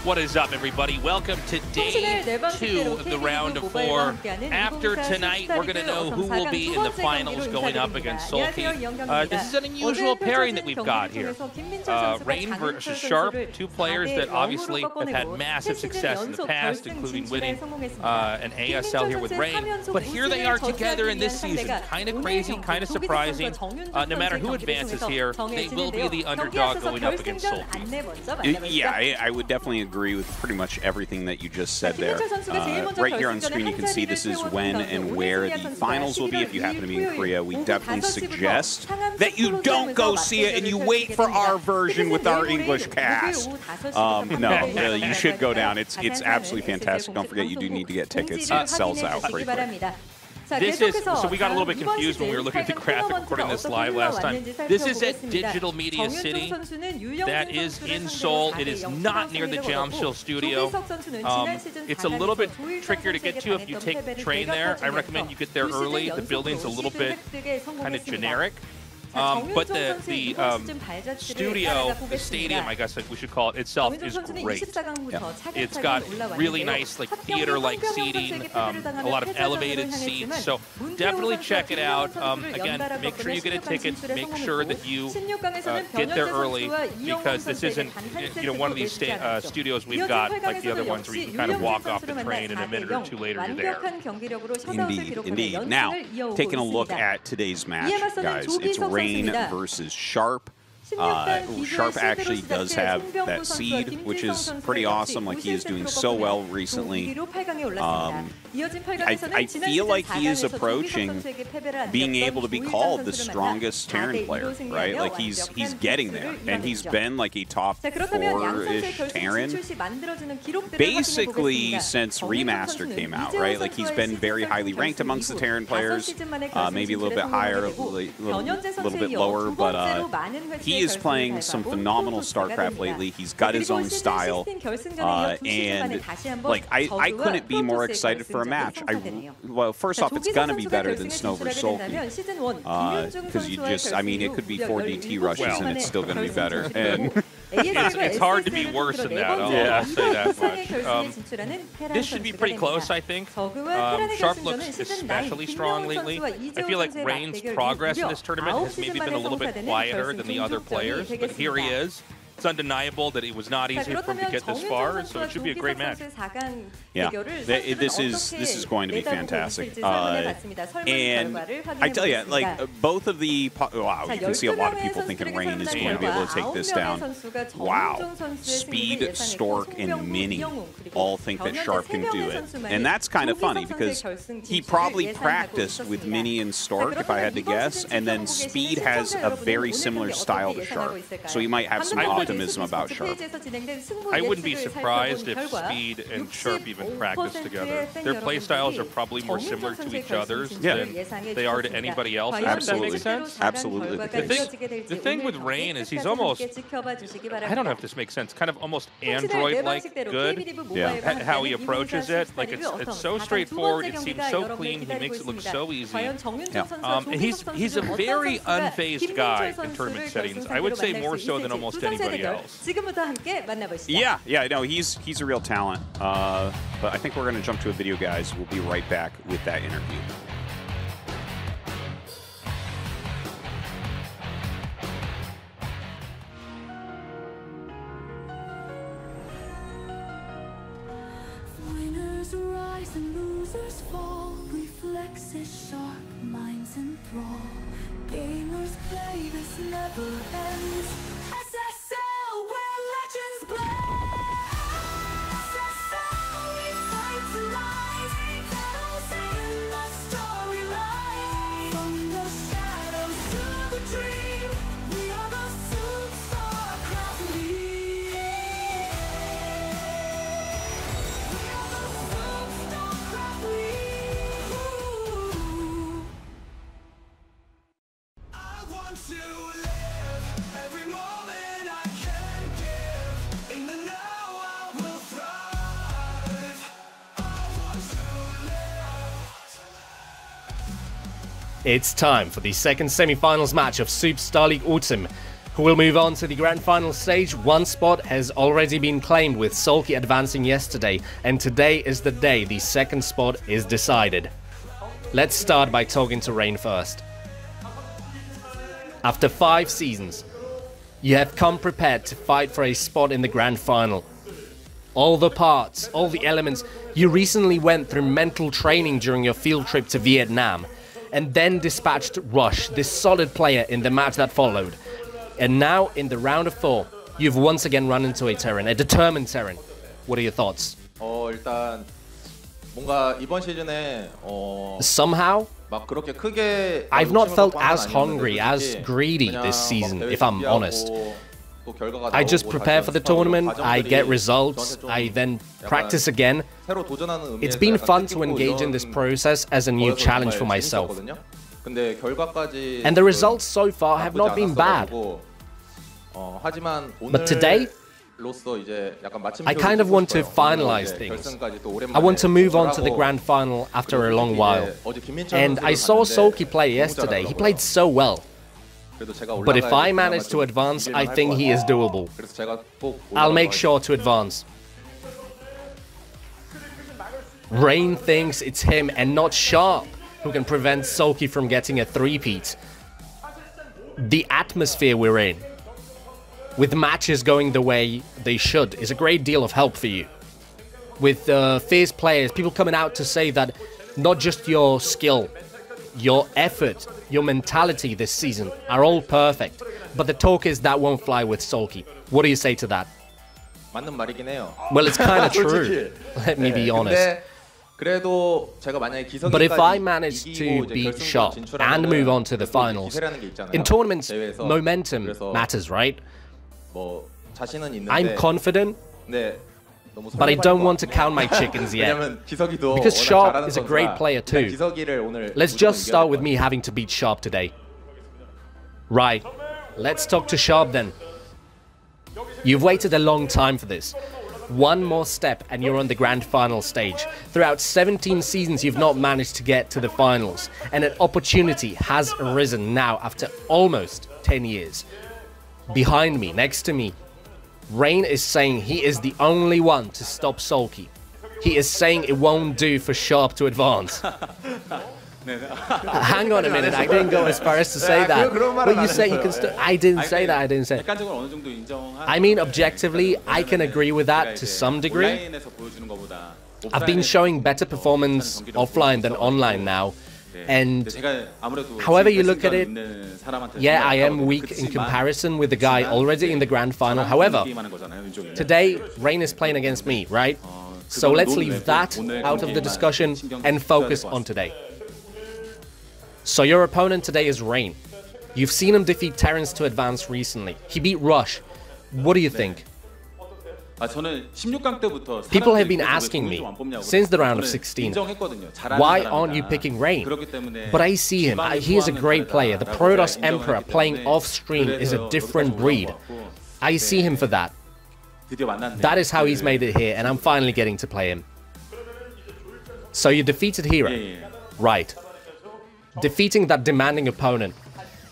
What is up, everybody? Welcome to day 2 of the round of 4. After tonight, we're going to know who will be in the finals going up against SOOP. This is an unusual pairing that we've got here. Rain versus Sharp, two players that obviously have had massive success in the past, including winning an ASL here with Rain. But here they are together in this season. Kind of crazy, kind of surprising. No matter who advances here, they will be the underdog going up against SOOP. Yeah, I would definitely agree with pretty much everything that you just said there. Right here on screen, you can see this is when and where the finals will be. If you happen to be in Korea, we definitely suggest that you don't go see it and you wait for our version with our English cast. No, really, you should go down. It's absolutely fantastic. Don't forget, you do need to get tickets. It sells out pretty quick. This is, so we got a little bit confused when we were looking at the graphic recording this live last time. This is at Digital Media City. That is in Seoul. It is not near the Jamsil studio. It's a little bit trickier to get to if you take the train there. I recommend you get there early. The building's a little bit kind of generic. But the studio, the stadium, I guess we should call it, itself is great. Yeah. It's got really nice, like, theater-like seating, a lot of elevated seats, so definitely check it out. Again, make sure you get a ticket, make sure that you get there early, because this isn't, one of these studios we've got, like the other ones, where you can kind of walk off the train and a minute or two later you're there. Indeed, indeed. Now, taking a look at today's match, guys, it's Rain versus Sharp. Sharp actually does have that seed, which is pretty awesome. Like, he is doing so well recently. I feel like he is approaching being able to be called the strongest Terran player, right? Like, he's getting there, and he's been like a top 4-ish Terran basically since Remaster came out, right? Like, he's been very highly ranked amongst the Terran players, maybe a little bit higher, a little bit lower, but he is playing some phenomenal StarCraft lately. He's got his own style, and like, I couldn't be more excited for a match. Well, first off, it's gonna be better than Snow vs. Sulky, because you just, I mean, it could be 4 DT rushes and it's still gonna be better. And it's hard to be worse than that. I'll say that much. This should be pretty close, I think. Sharp looks especially strong lately. I feel like Rain's progress in this tournament has maybe been a little bit quieter than the other players, but here he is. It's undeniable that it was not easy for him to get this far, so it should be a great match. Yeah, this is going to be fantastic. And I tell you, like, both of the... Wow, you can see a lot of people thinking Rain is going to be able to take this down. Wow. Speed, Stork, and Mini all think that Sharp can do it. And that's kind of funny, because he probably practiced with Mini and Stork, if I had to guess, and then Speed has a very similar style to Sharp. So he might have some optimism about Sharp. I wouldn't be surprised if Speed and Sharp even practice together. Their playstyles are probably more similar to each other's than they are to anybody else. Absolutely. If that makes sense? Absolutely. The thing with Rain is he's almost, I don't know if this makes sense, kind of almost Android-like good. Yeah. How he approaches it. Like, it's so straightforward, it seems so clean, he makes it look so easy. And he's a very unfazed guy in tournament settings. I would say more so than almost anybody else. Yeah, no, he's a real talent. But I think we're going to jump to a video, guys. We'll be right back with that interview. Winners rise and losers fall. Reflexes sharp, minds enthrall. Gamers play, this never ends. SSL, where legends play. SSL, we fight tonight. Battles in the storyline. From the shadows to the dream, we are the SOOP StarCraft League. We are the SOOP StarCraft League. I want to live every moment. It's time for the second semi-finals match of SOOP StarLeague Autumn, who will move on to the grand final stage. One spot has already been claimed, with Sulky advancing yesterday, and today is the day the second spot is decided. Let's start by talking to Rain first. After 5 seasons, you have come prepared to fight for a spot in the grand final. All the parts, all the elements. You recently went through mental training during your field trip to Vietnam, and then dispatched Rush, this solid player, in the match that followed. And now, in the round of 4, you've once again run into a Terran, a determined Terran. What are your thoughts? 일단 뭔가 이번 시즌에 Somehow, 막 그렇게 크게 I've not felt as hungry, as greedy this season, if I'm honest. I just prepare for the tournament, I get results, I then practice again. It's been fun to engage in this process as a new challenge for myself. And the results so far have not been bad. But today, I kind of want to finalize things. I want to move on to the grand final after a long while. And I saw Sulky play yesterday. He played so well. But if I manage to advance, I think he is doable. I'll make sure to advance. Rain thinks it's him and not Sharp who can prevent Sulky from getting a three-peat. The atmosphere we're in, with matches going the way they should, is a great deal of help for you. With fierce players, people coming out to say that not just your skill, your effort, your mentality this season are all perfect, but the talk is that won't fly with Sulky. What do you say to that? Well, it's kind of true, let me be honest. But if I manage to beat Sharp and move on to the finals, in tournaments, momentum matters, right? I'm confident, but I don't want to count my chickens yet, because Sharp is a great player too. Let's just start with me having to beat Sharp today. Right, let's talk to Sharp then. You've waited a long time for this. One more step and you're on the grand final stage. Throughout 17 seasons you've not managed to get to the finals, and an opportunity has arisen now after almost 10 years. Behind me, next to me, Rain is saying he is the only one to stop Sulky. He is saying it won't do for Sharp to advance. Hang on a minute, I didn't go as far as to say that. But you say you can still... I didn't say that, I didn't say... I mean, objectively, I can agree with that to some degree. I've been showing better performance offline than online now. And however you look at it, yeah, I am weak in comparison with the guy already in the grand final. However, today, Rain is playing against me, right? So let's leave that out of the discussion and focus on today. So your opponent today is Rain. You've seen him defeat Terrans to advance recently. He beat Rush. What do you think? People have been asking me since the round of 16, why aren't you picking Rain? But I see him, he is a great player. The Protoss Emperor playing off-stream is a different breed. I see him for that. That is how he's made it here, and I'm finally getting to play him. So you defeated Hero. Right. Defeating that demanding opponent.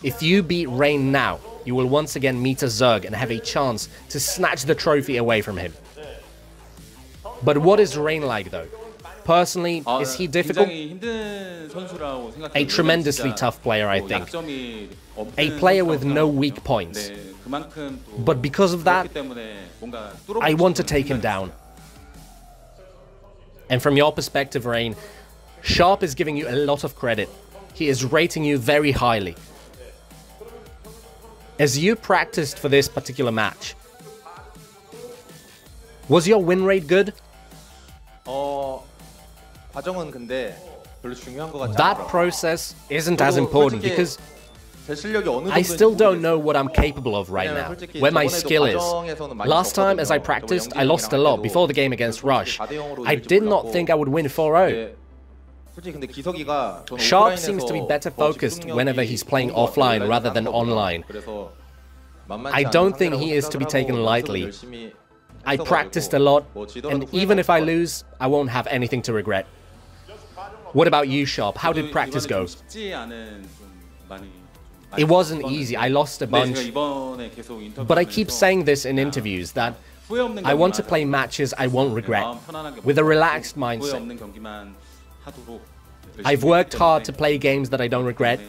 If you beat Rain now, you will once again meet a Zerg and have a chance to snatch the trophy away from him. But what is Rain like though? Personally, is he difficult? A tremendously tough player, I think. A player with no weak points. But because of that, I want to take him down. And from your perspective, Rain, Sharp is giving you a lot of credit. He is rating you very highly. As you practiced for this particular match, was your win rate good? That process isn't as important because I still don't know what I'm capable of right now, where my skill is. Last time as I practiced, I lost a lot before the game against Rush. I did not think I would win 4-0. Sharp seems to be better focused whenever he's playing offline rather than online. I don't think he is to be taken lightly. I practiced a lot, and even if I lose, I won't have anything to regret. What about you, Sharp? How did practice go? It wasn't easy. I lost a bunch. But I keep saying this in interviews, that I want to play matches I won't regret, with a relaxed mindset. I've worked hard to play games that I don't regret,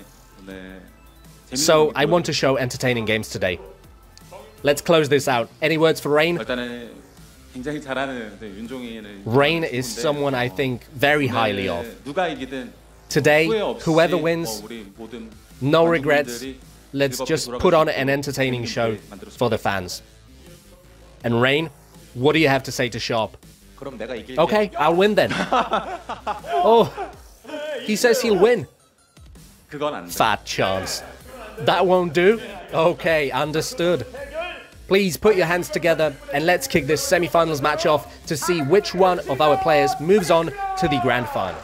so I want to show entertaining games today. Let's close this out. Any words for Rain? Rain is someone I think very highly of. Today, whoever wins, no regrets. Let's just put on an entertaining show for the fans. And Rain, what do you have to say to Sharp? Okay, I'll win then. Oh, he says he'll win. Fat chance. That won't do? Okay, understood. Please put your hands together and let's kick this semi-finals match off to see which one of our players moves on to the grand final.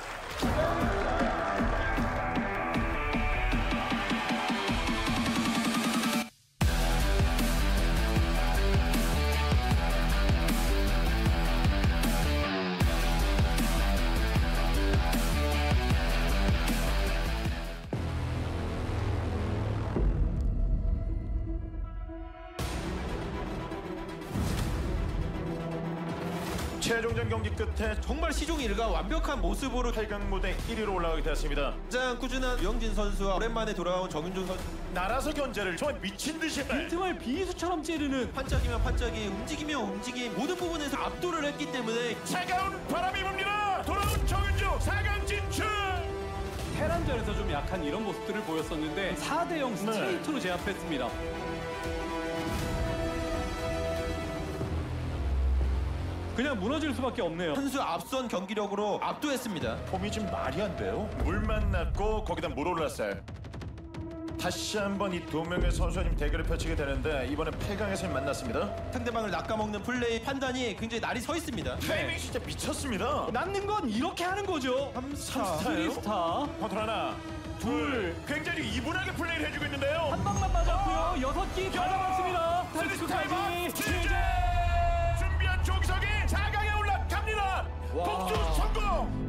최종전 경기 끝에 정말 시종일관 완벽한 모습으로 8강 무대 1위로 올라가게 되었습니다. 가장 꾸준한 유영진 선수와 오랜만에 돌아온 정윤종 선수 날아서 견제를 정말 미친 듯이 빈틈을 비수처럼 찌르는 반짝이면 반짝이, 움직이면 움직임 모든 부분에서 압도를 했기 때문에 차가운 바람이 붑니다. 돌아온 정윤종 4강 진출. 테란전에서 좀 약한 이런 모습들을 보였었는데 4대0 스트레이트로 제압했습니다. 그냥 무너질 수밖에 없네요. 선수 앞선 경기력으로 압도했습니다. 폼이 좀 말이 안 돼요. 물 만났고 거기다 물 올랐어요. 다시 한번 이 두 명의 선수가 대결을 펼치게 되는데 이번에 8강에서 만났습니다. 상대방을 낚아먹는 플레이 판단이 굉장히 날이 서 있습니다. 타이밍이 진짜 미쳤습니다. 낳는 건 이렇게 하는 거죠. 3스타예요. 컨트롤 하나, 둘. 굉장히 이분하게 플레이를 해주고 있는데요. 한 방만 맞았고요. 6기 다 잡았습니다. 탈출까지 준비한 조기석이 4강에 올라갑니다. 복수 성공.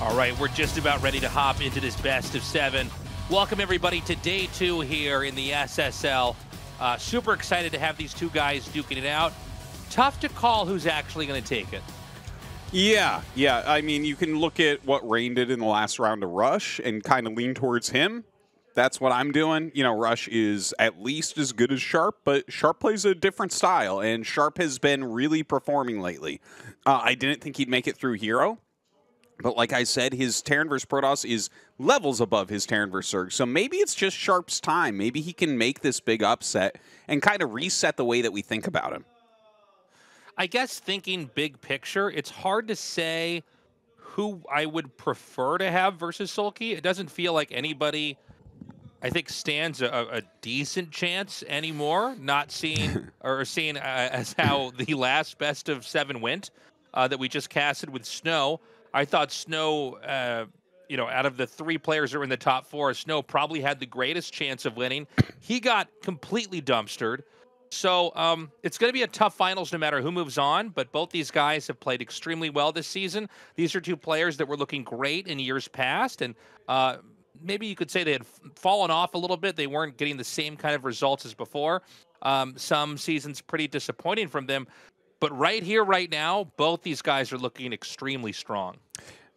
All right, we're just about ready to hop into this best of 7. Welcome everybody to day 2 here in the SSL. Super excited to have these two guys duking it out. Tough to call who's actually going to take it. Yeah. I mean, you can look at what Rain did in the last round of Rush and kind of lean towards him. That's what I'm doing. You know, Rush is at least as good as Sharp, but Sharp plays a different style, and Sharp has been really performing lately. I didn't think he'd make it through Hero. But like I said, his Terran vs. Protoss is levels above his Terran vs. Zerg. So maybe it's just Sharp's time. Maybe he can make this big upset and kind of reset the way that we think about him. I guess thinking big picture, it's hard to say who I would prefer to have versus Sulky. It doesn't feel like anybody, I think, stands a decent chance anymore, not seeing or seeing as how the last best of 7 went that we just casted with Snow. I thought Snow, you know, out of the 3 players that are in the top 4, Snow probably had the greatest chance of winning. He got completely dumpstered. So it's going to be a tough finals no matter who moves on, but both these guys have played extremely well this season. These are 2 players that were looking great in years past, and maybe you could say they had fallen off a little bit. They weren't getting the same kind of results as before. Some seasons pretty disappointing from them. But right here, right now, both these guys are looking extremely strong.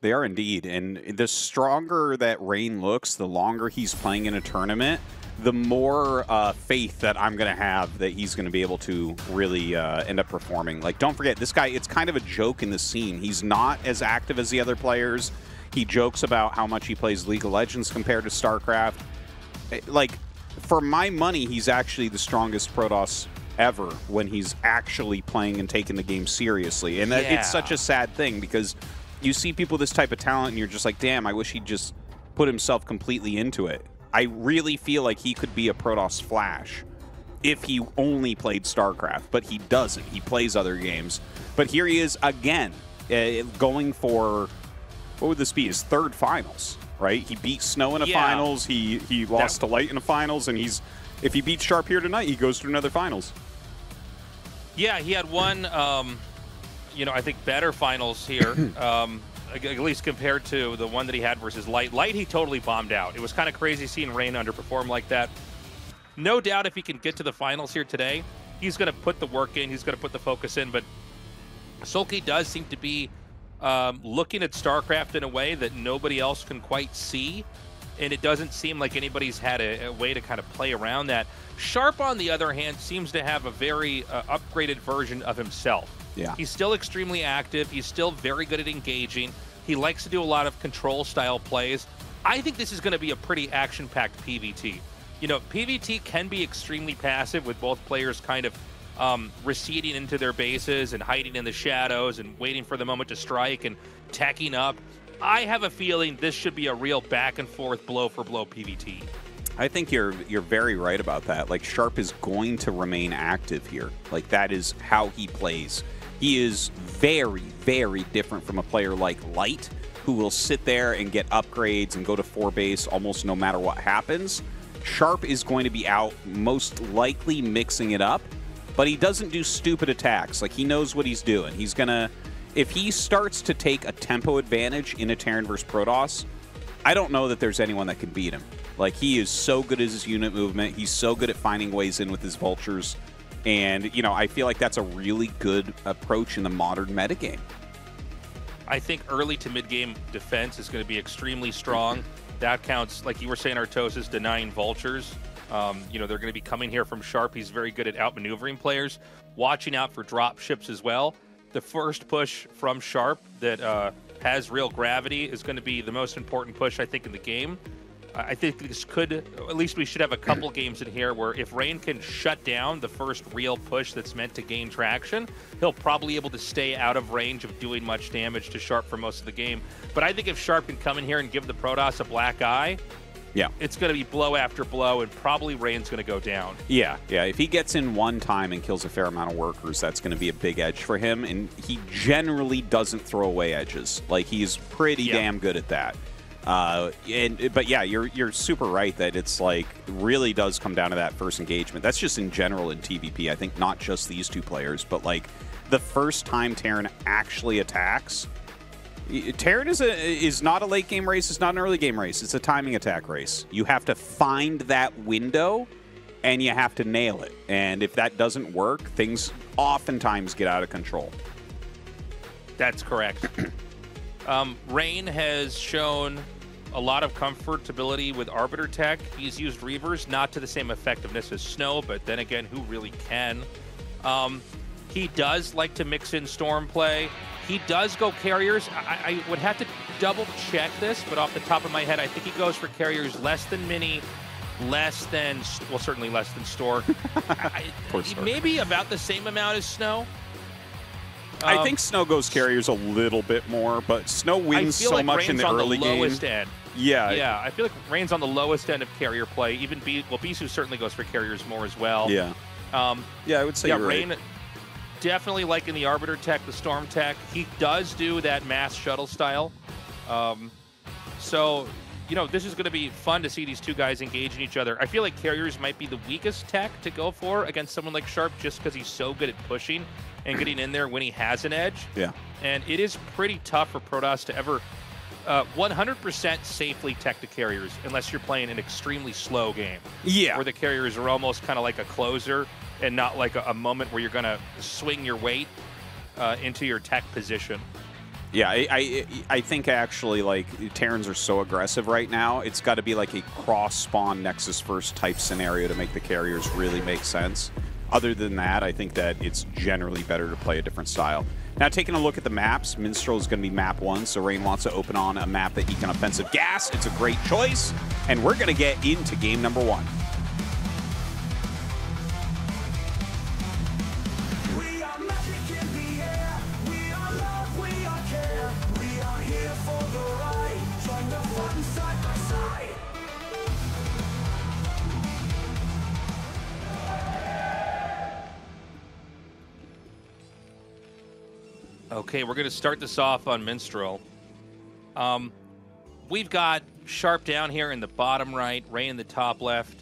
They are indeed. And the stronger that Rain looks, the longer he's playing in a tournament, the more faith that I'm going to have that he's going to be able to really end up performing. Like, don't forget, this guy, it's kind of a joke in the scene. He's not as active as the other players. He jokes about how much he plays League of Legends compared to StarCraft. Like, for my money, he's actually the strongest Protoss ever when he's actually playing and taking the game seriously. And that, it's such a sad thing because you see people with this type of talent and you're just like, damn, I wish he'd just put himself completely into it. I really feel like he could be a Protoss Flash if he only played StarCraft, but he doesn't. He plays other games. But here he is again, going for, what would this be, his third finals, right? He beat Snow in a finals, he lost to Light in a finals, and if he beats Sharp here tonight, he goes to another finals. Yeah, he had one, you know, I think better finals here, at least compared to the one that he had versus Light. Light, he totally bombed out. It was kind of crazy seeing Rain underperform like that. No doubt if he can get to the finals here today, he's going to put the work in, he's going to put the focus in, but Sulky does seem to be looking at StarCraft in a way that nobody else can quite see, and it doesn't seem like anybody's had a way to kind of play around that. Sharp, on the other hand, seems to have a very upgraded version of himself. Yeah. He's still extremely active. He's still very good at engaging. He likes to do a lot of control-style plays. I think this is going to be a pretty action-packed PvT. You know, PvT can be extremely passive with both players kind of receding into their bases and hiding in the shadows and waiting for the moment to strike and tacking up. I have a feeling this should be a real back-and-forth, blow-for-blow PvT. I think you're very right about that. Like, Sharp is going to remain active here. Like, that is how he plays. He is very, very different from a player like Light, who will sit there and get upgrades and go to 4 base almost no matter what happens. Sharp is going to be out, most likely mixing it up, but he doesn't do stupid attacks. Like, he knows what he's doing. He's gonna, if he starts to take a tempo advantage in a Terran versus Protoss, I don't know that there's anyone that can beat him. Like, he is so good at his unit movement. He's so good at finding ways in with his vultures. And, you know, I feel like that's a really good approach in the modern metagame. I think early to mid-game defense is going to be extremely strong. That counts, like you were saying, Tastosis, denying vultures. You know, they're going to be coming here from Sharp. He's very good at outmaneuvering players, watching out for drop ships as well. The first push from Sharp that has real gravity is going to be the most important push, I think, in the game. I think this could, at least we should have a couple games in here where if Rain can shut down the first real push that's meant to gain traction, he'll probably be able to stay out of range of doing much damage to Sharp for most of the game. But I think if Sharp can come in here and give the Protoss a black eye, it's going to be blow after blow, and probably Rain's going to go down. Yeah. If he gets in one time and kills a fair amount of workers, that's going to be a big edge for him, and he generally doesn't throw away edges. Like, he's pretty damn good at that. But yeah, you're super right that it's like really does come down to that first engagement. That's just in general in TVP. I think not just these two players, but like the first time Terran actually attacks. Terran is not a late game race. It's not an early game race. It's a timing attack race. You have to find that window and you have to nail it. And if that doesn't work, things oftentimes get out of control. That's correct. Rain has shown a lot of comfortability with Arbiter tech. He's used Reavers, not to the same effectiveness as Snow, but then again, who really can? He does like to mix in Storm play. He does go Carriers. I would have to double check this, but off the top of my head, I think he goes for Carriers less than Mini, less than, well, certainly less than Stork. Maybe about the same amount as Snow. I think Snow goes Carriers a little bit more, but Snow wins so like much Rain's in the early game. Lowest end. Yeah, I feel like Rain's on the lowest end of carrier play. Even Bisu certainly goes for Carriers more as well. Yeah, I would say you're Rain right. Definitely liking the Arbiter tech, the Storm tech. He does do that mass shuttle style. So, you know, this is going to be fun to see these two guys engaging each other. I feel like Carriers might be the weakest tech to go for against someone like Sharp just because he's so good at pushing and getting in there when he has an edge. Yeah. And it is pretty tough for Protoss to ever 100% safely tech the Carriers unless you're playing an extremely slow game. Yeah. Where the Carriers are almost kind of like a closer and not like a moment where you're going to swing your weight into your tech position. Yeah, I think actually, like, Terrans are so aggressive right now, it's got to be like a cross-spawn Nexus first type scenario to make the Carriers really make sense. Other than that, I think that it's generally better to play a different style. Now, taking a look at the maps, Minstrel is going to be map 1, so Rain wants to open on a map that he can offensive gas. It's a great choice, and we're going to get into game number 1. Okay, we're going to start this off on Minstrel. We've got Sharp down here in the bottom right, Rain in the top left.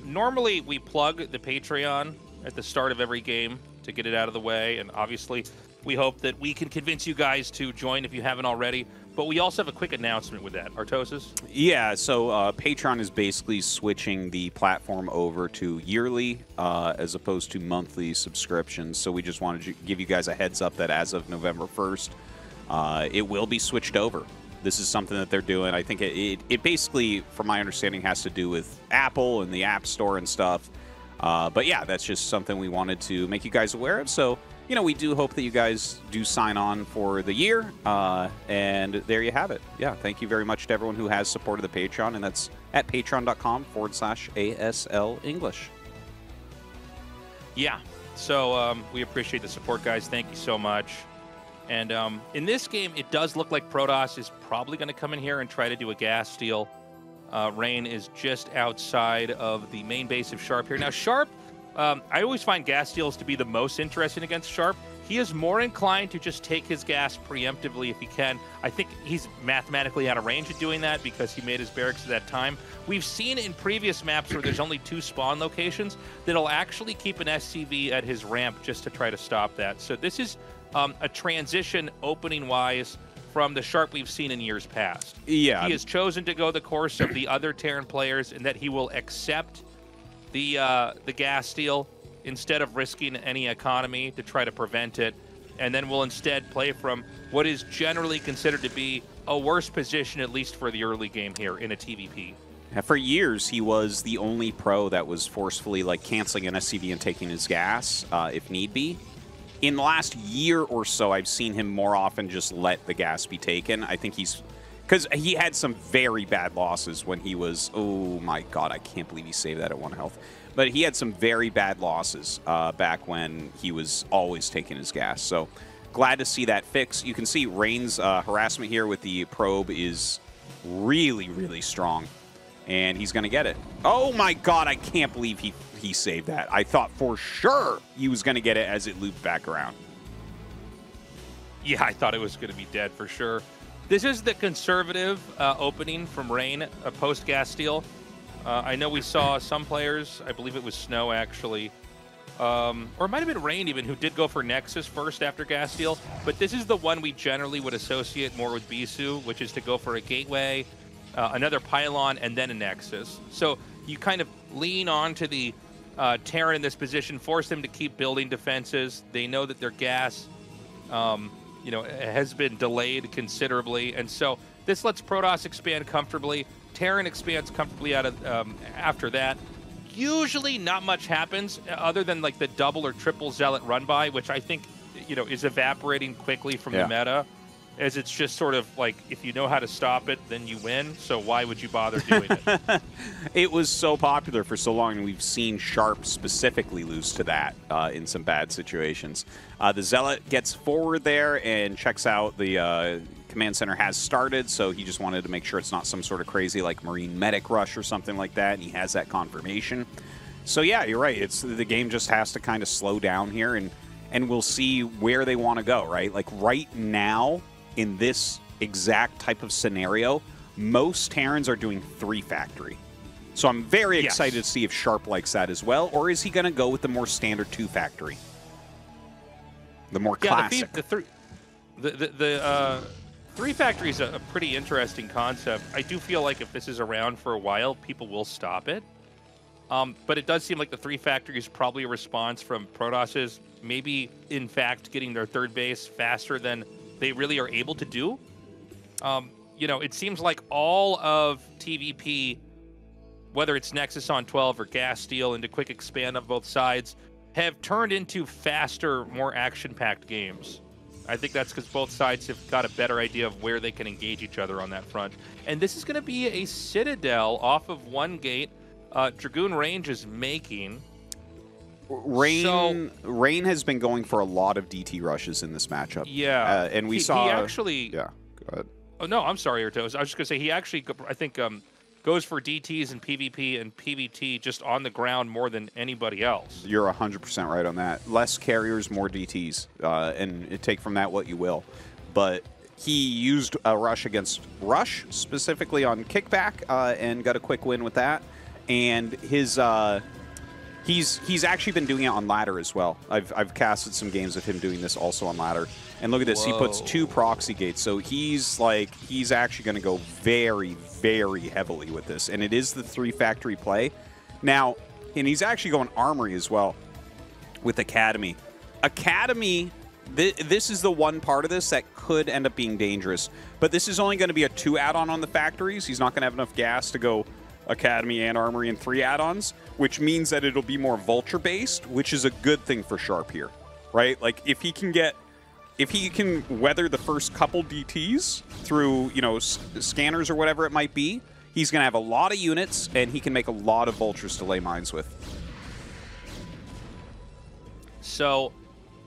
Normally, we plug the Patreon at the start of every game to get it out of the way, and obviously, we hope that we can convince you guys to join if you haven't already. But we also have a quick announcement with that. Artosis? Yeah, so Patreon is basically switching the platform over to yearly as opposed to monthly subscriptions. So we just wanted to give you guys a heads up that as of November 1st, it will be switched over. This is something that they're doing. I think it basically, from my understanding, has to do with Apple and the App Store and stuff. But yeah, that's just something we wanted to make you guys aware of. So, you know, we do hope that you guys do sign on for the year. And there you have it. Yeah, thank you very much to everyone who has supported the Patreon. And that's at patreon.com/ASL English. Yeah, so we appreciate the support, guys. Thank you so much. And in this game, it does look like Protoss is probably going to come in here and try to do a gas steal. Rain is just outside of the main base of Sharp here. Now, Sharp, I always find gas steals to be the most interesting against Sharp. He is more inclined to just take his gas preemptively if he can. I think he's mathematically out of range of doing that because he made his barracks at that time. We've seen in previous maps where there's only 2 spawn locations that'll actually keep an SCV at his ramp just to try to stop that. So this is a transition opening-wise from the Sharp we've seen in years past. Yeah. He has chosen to go the course of the other Terran players in that he will accept the gas steal instead of risking any economy to try to prevent it, and then will instead play from what is generally considered to be a worse position, at least for the early game here in a TVP. For years, he was the only pro that was forcefully like canceling an SCV and taking his gas if need be. In the last year or so, I've seen him more often just let the gas be taken. I think he's... Because he had some very bad losses when he was... Oh, my God, I can't believe he saved that at 1 health. But he had some very bad losses back when he was always taking his gas. So glad to see that fix. You can see Rain's harassment here with the probe is really, really strong. And he's going to get it. Oh, my God, I can't believe he saved that. I thought for sure he was going to get it as it looped back around. Yeah, I thought it was going to be dead for sure. This is the conservative opening from Rain, a post-gas steal. I know we saw some players, I believe it was Snow actually, or it might have been Rain even, who did go for Nexus first after gas steal, but this is the one we generally would associate more with Bisu, which is to go for a gateway, another pylon, and then a Nexus. So you kind of lean on to the Terran in this position, force them to keep building defenses. They know that their gas you know, has been delayed considerably, and so this lets Protoss expand comfortably. Terran expands comfortably out of after that. Usually not much happens other than like the double or triple Zealot run by, which I think, you know, is evaporating quickly from the meta, as it's just sort of like, if you know how to stop it, then you win. So why would you bother doing it? It was so popular for so long, and we've seen Sharp specifically lose to that in some bad situations. The Zealot gets forward there and checks out the command center has started, so he just wanted to make sure it's not some sort of crazy like Marine medic rush or something like that, and he has that confirmation. So yeah, you're right. It's the game just has to kind of slow down here, and we'll see where they want to go, right? Like right now, in this exact type of scenario, most Terrans are doing 3 factory. So I'm very excited to see if Sharp likes that as well, or is he going to go with the more standard 2 factory? The more classic. The 3 factory is a pretty interesting concept. I do feel like if this is around for a while, people will stop it. But it does seem like the 3 factory is probably a response from Protoss's maybe, in fact, getting their 3rd base faster than they really are able to do. You know, it seems like all of TVP, whether it's Nexus on 12 or Gas Steal into quick expand on both sides, have turned into faster, more action-packed games. I think that's because both sides have got a better idea of where they can engage each other on that front. And this is going to be a Citadel off of 1 gate. Dragoon Range is making. Rain has been going for a lot of DT rushes in this matchup. Yeah. And we saw... He actually... Yeah, go ahead. Oh, no, I'm sorry, Ertos. I was just going to say, he actually, I think, goes for DTs and PvP and PvT just on the ground more than anybody else. You're 100% right on that. Less carriers, more DTs, and take from that what you will. But he used a rush against Rush, specifically on kickback, and got a quick win with that. And his he's actually been doing it on ladder as well. I've casted some games of him doing this also on ladder. And look at this, He puts 2 proxy gates. So he's actually going to go very, very heavily with this. And it is the 3 factory play. Now, and he's actually going Armory as well with Academy. Academy, this is the one part of this that could end up being dangerous. But this is only going to be a 2 add-on on the factories. He's not going to have enough gas to go Academy and Armory and 3 add-ons, which means that it'll be more Vulture-based, which is a good thing for Sharp here, right? Like, if he can weather the first couple DTs through, you know, scanners or whatever it might be, he's going to have a lot of units, and he can make a lot of Vultures to lay mines with. So,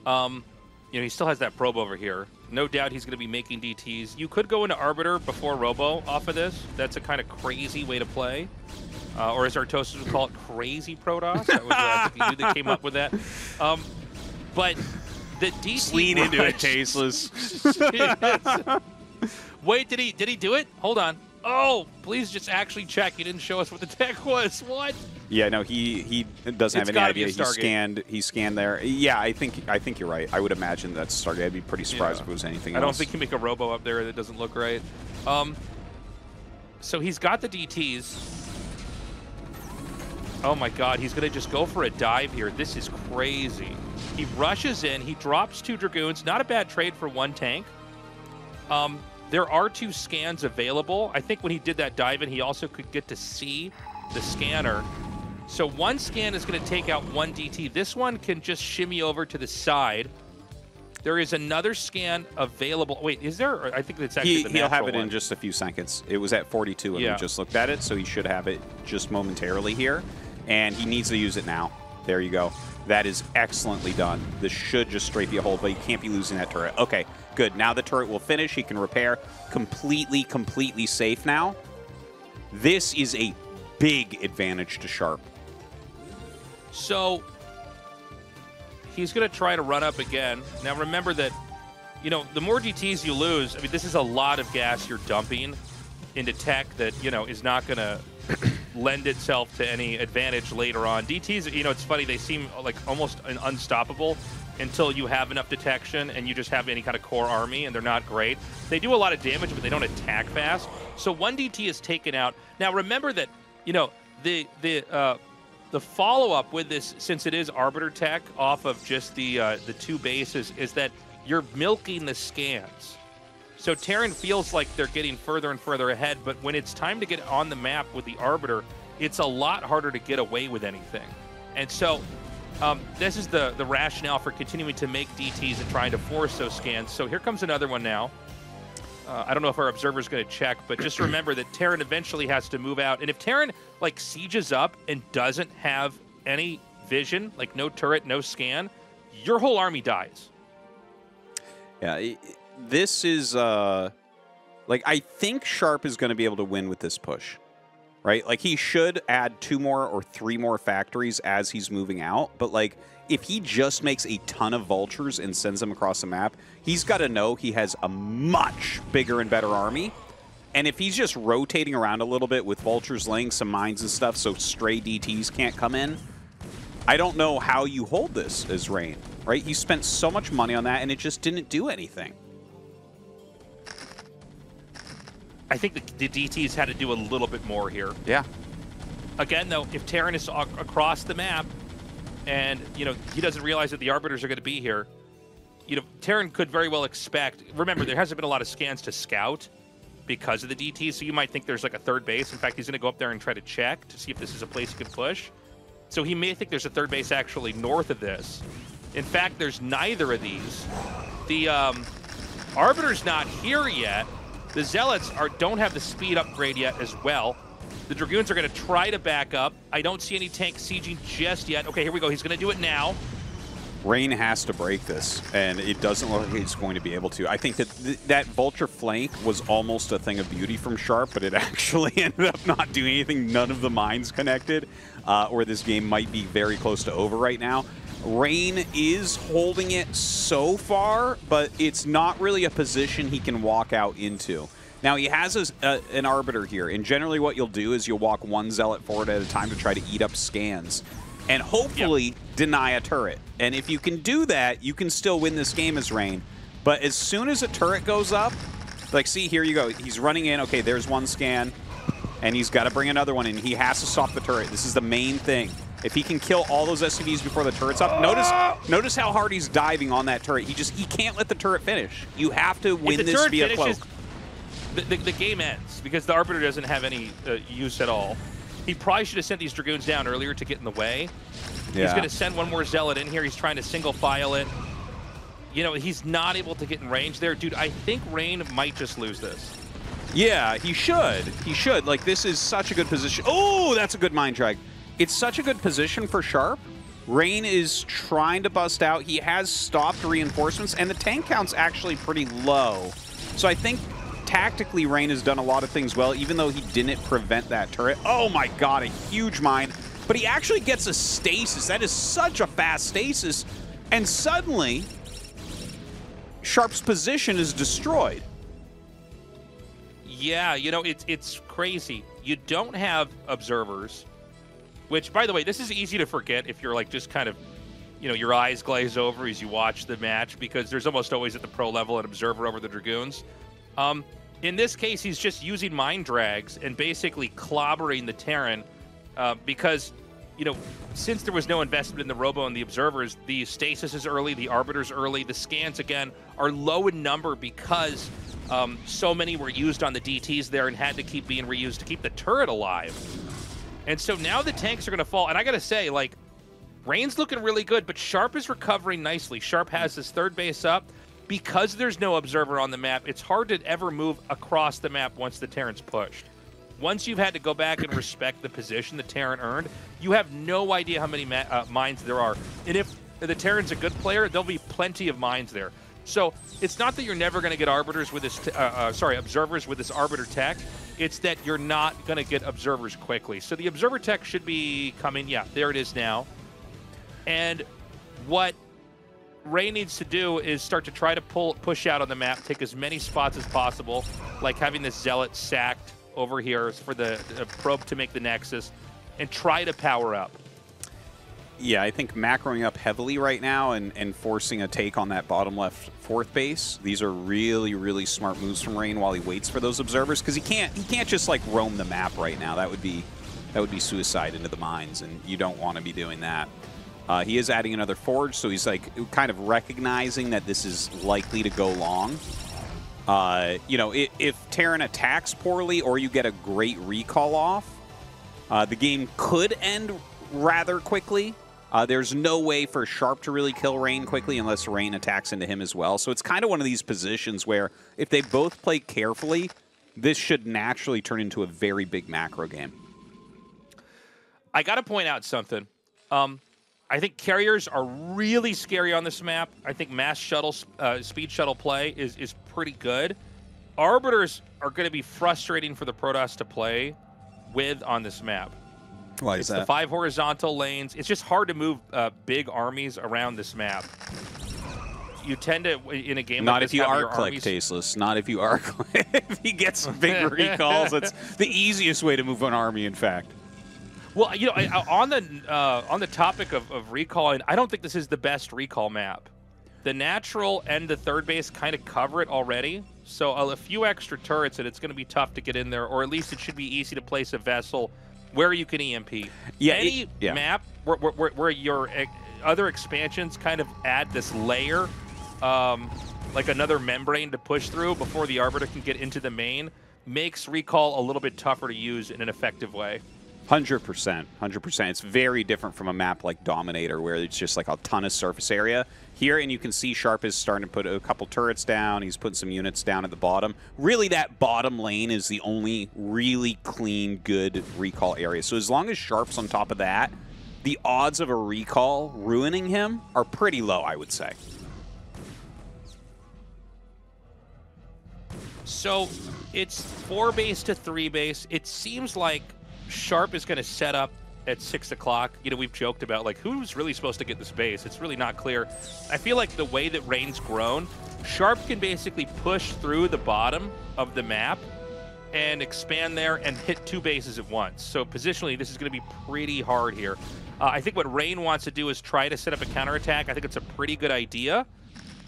you know, he still has that probe over here. No doubt he's going to be making DTs. You could go into Arbiter before Robo off of this. That's a kind of crazy way to play. Or as Tastosis would call it, crazy Protoss. That was I think the dude that came up with that. But the DT lean into it, Tasteless. Wait, did he do it? Hold on. Oh, please just actually check. He didn't show us what the tech was. What? Yeah, no, he doesn't have any idea. He scanned there. Yeah, I think you're right. I would imagine that's Stargate. I'd be pretty surprised if it was anything else. I don't think you make a Robo up there that doesn't look right. So he's got the DTs. Oh my God, he's gonna just go for a dive here. This is crazy. He rushes in, he drops 2 Dragoons. Not a bad trade for 1 tank. There are 2 scans available. I think when he did that dive in, he also could get to see the scanner. So 1 scan is going to take out 1 DT. This one can just shimmy over to the side. There is another scan available. Wait, is there? Or I think it's actually the natural He'll have it one. in just a few seconds. It was at 42 and we just looked at it, so he should have it just momentarily here. And he needs to use it now. There you go. That is excellently done. This should just straight be a hold, but you can't be losing that turret. Okay, good. Now the turret will finish. He can repair. Completely safe now. This is a big advantage to Sharp. So he's going to try to run up again. Now remember that, you know, the more DTs you lose, I mean, this is a lot of gas you're dumping into tech that, you know, is not going to lend itself to any advantage later on. DTs, you know, it's funny, they seem like almost unstoppable until you have enough detection and you just have any kind of core army, and they're not great. They do a lot of damage, but they don't attack fast. So 1 DT is taken out. Now remember that, you know, the follow-up with this, since it is Arbiter tech off of just the 2 bases, is that you're milking the scans. So Terran feels like they're getting further and further ahead, but when it's time to get on the map with the Arbiter, it's a lot harder to get away with anything. And so this is the rationale for continuing to make DTs and trying to force those scans. So here comes another one now. I don't know if our observer's going to check, but just remember that Terran eventually has to move out. And if Terran, like, sieges up and doesn't have any vision, like no turret, no scan, your whole army dies. Yeah, this is, like, I think Sharp is going to be able to win with this push, right? Like, he should add 2 more or 3 more factories as he's moving out, but, like, if he just makes a ton of Vultures and sends them across the map, he's got to know he has a much bigger and better army. And if he's just rotating around a little bit with Vultures laying some mines and stuff so stray DTs can't come in, I don't know how you hold this as Rain, right? You spent so much money on that and it just didn't do anything. I think the DTs had to do a little bit more here. Yeah. Again, though, if Terran is across the map and, you know, he doesn't realize that the Arbiters are going to be here, you know, Terran could very well expect... Remember, there hasn't been a lot of scans to scout because of the DTs, so you might think there's like a 3rd base. In fact, he's going to go up there and try to check to see if this is a place he can push. So he may think there's a 3rd base actually north of this. In fact, there's neither of these. The Arbiter's not here yet. The Zealots don't have the speed upgrade yet as well. The Dragoons are going to try to back up. I don't see any tank sieging just yet. Okay, here we go. He's going to do it now. Rain has to break this, and it doesn't look like he's going to be able to. I think that that Vulture flank was almost a thing of beauty from Sharp, but it actually ended up not doing anything. None of the mines connected, or this game might be very close to over right now. Rain is holding it so far, but it's not really a position he can walk out into. Now, he has an Arbiter here, and generally what you'll do is you'll walk one Zealot forward at a time to try to eat up scans, and hopefully deny a turret. And if you can do that, you can still win this game as Rain. But as soon as a turret goes up, like, see, here you go. He's running in. Okay, there's one scan, and he's got to bring another one in. He has to stop the turret. This is the main thing. If he can kill all those SCVs before the turret's up, notice how hard he's diving on that turret. He can't let the turret finish. You have to win this via cloak. The game ends because the Arbiter doesn't have any use at all. He probably should have sent these Dragoons down earlier to get in the way. Yeah. He's going to send one more Zealot in here. He's trying to single file it. You know, he's not able to get in range there. Dude, I think Rain might just lose this. Yeah, he should. He should. Like, this is such a good position. Oh, that's a good mind drag. It's such a good position for Sharp. Rain is trying to bust out. He has stopped reinforcements, and the tank count's actually pretty low. So I think tactically, Rain has done a lot of things well, even though he didn't prevent that turret. Oh my god, a huge mine. But he actually gets a stasis. That is such a fast stasis. And suddenly, Sharp's position is destroyed. Yeah, you know, it's crazy. You don't have observers, which, by the way, this is easy to forget if you're like just kind of, you know, your eyes glaze over as you watch the match, because there's almost always at the pro level an observer over the Dragoons. In this case, he's just using mine drags and basically clobbering the Terran because, you know, since there was no investment in the Robo and the Observers, the Stasis is early, the Arbiter's early, the scans, again, are low in number because so many were used on the DTs there and had to keep being reused to keep the turret alive. And so now the tanks are going to fall. And I got to say, like, Rain's looking really good, but Sharp is recovering nicely. Sharp has his third base up. Because there's no observer on the map, it's hard to ever move across the map once the Terran's pushed. Once you've had to go back and respect the position the Terran earned, you have no idea how many mines there are. And if the Terran's a good player, there'll be plenty of mines there. So it's not that you're never going to get arbiters with this, observers with this Arbiter tech. It's that you're not going to get observers quickly. So the observer tech should be coming. Yeah, there it is now. And what Ray needs to do is start to try to push out on the map, take as many spots as possible, like having this Zealot sacked over here for the probe to make the Nexus, and try to power up. Yeah, I think macroing up heavily right now and forcing a take on that bottom left fourth base. These are really, really smart moves from Rain while he waits for those observers, because he can't just like roam the map right now. That would be suicide into the mines, and you don't want to be doing that. He is adding another forge, so he's like kind of recognizing that this is likely to go long. You know, if Terran attacks poorly or you get a great recall off, the game could end rather quickly. There's no way for Sharp to really kill Rain quickly unless Rain attacks into him as well. So it's kind of one of these positions where if they both play carefully, this should naturally turn into a very big macro game. I got to point out something. I think carriers are really scary on this map. I think mass shuttle, speed shuttle play is pretty good. Arbiters are going to be frustrating for the Protoss to play with on this map. Why is it's that? The 5 horizontal lanes. It's just hard to move big armies around this map. You tend to, in a game not like this, if you arc click, Tasteless. Not if you arc click. If he gets big recalls, it's the easiest way to move an army, in fact. Well, you know, on the topic of recalling, I don't think this is the best recall map. The natural and the third base kind of cover it already, so a few extra turrets and it's going to be tough to get in there, or at least it should be easy to place a vessel where you can EMP. Yeah, Any map where your other expansions kind of add this layer, like another membrane to push through before the Arbiter can get into the main, makes recall a little bit tougher to use in an effective way. 100%, 100%. It's very different from a map like Dominator, where it's just like a ton of surface area. Here, and you can see Sharp is starting to put a couple turrets down. He's putting some units down at the bottom. Really, that bottom lane is the only really clean, good recall area. So as long as Sharp's on top of that, the odds of a recall ruining him are pretty low, I would say. So it's 4 base to 3 base. It seems like Sharp is going to set up at 6 o'clock. You know, we've joked about, like, who's really supposed to get this base? It's really not clear. I feel like the way that Rain's grown, Sharp can basically push through the bottom of the map and expand there and hit 2 bases at once. So positionally, this is going to be pretty hard here. I think what Rain wants to do is try to set up a counterattack. I think it's a pretty good idea.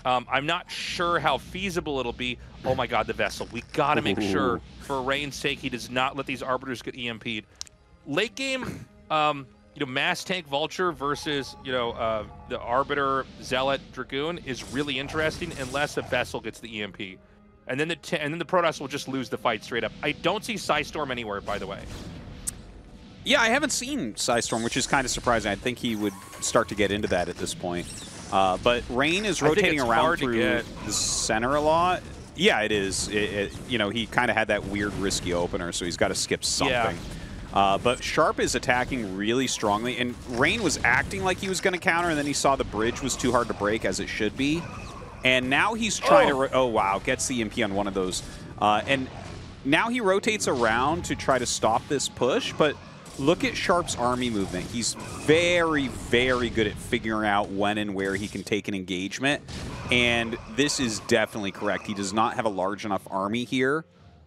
I'm not sure how feasible it'll be. Oh my God, the Vessel. We got to make sure, for Rain's sake, he does not let these Arbiters get EMP'd. Late game, you know, Mass Tank Vulture versus, you know, the Arbiter, Zealot, Dragoon is really interesting unless a Vessel gets the EMP. And then the Protoss will just lose the fight straight up. I don't see Psystorm anywhere, by the way. Yeah, I haven't seen Psystorm, which is kind of surprising. I think he would start to get into that at this point. But Rain is rotating around through the center a lot. Yeah, it is. You know, he kind of had that weird risky opener, so he's got to skip something. Yeah. But Sharp is attacking really strongly, and Rain was acting like he was going to counter, and then he saw the bridge was too hard to break, as it should be. And now he's trying to... Oh, wow. Gets the EMP on one of those. And now he rotates around to try to stop this push, but look at Sharp's army movement. He's very, very good at figuring out when and where he can take an engagement. And this is definitely correct. He does not have a large enough army here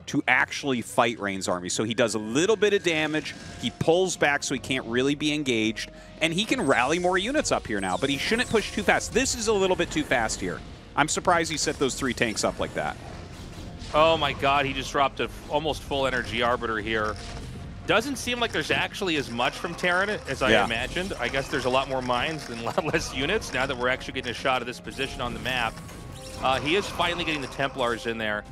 to actually fight Rain's army. So he does a little bit of damage. He pulls back so he can't really be engaged. And he can rally more units up here now, but he shouldn't push too fast. This is a little bit too fast here. I'm surprised he set those 3 tanks up like that. Oh my God, he just dropped a almost full energy Arbiter here. Doesn't seem like there's actually as much from Terran as I imagined. I guess there's a lot more mines and a lot less units now that we're actually getting a shot of this position on the map. He is finally getting the Templars in there.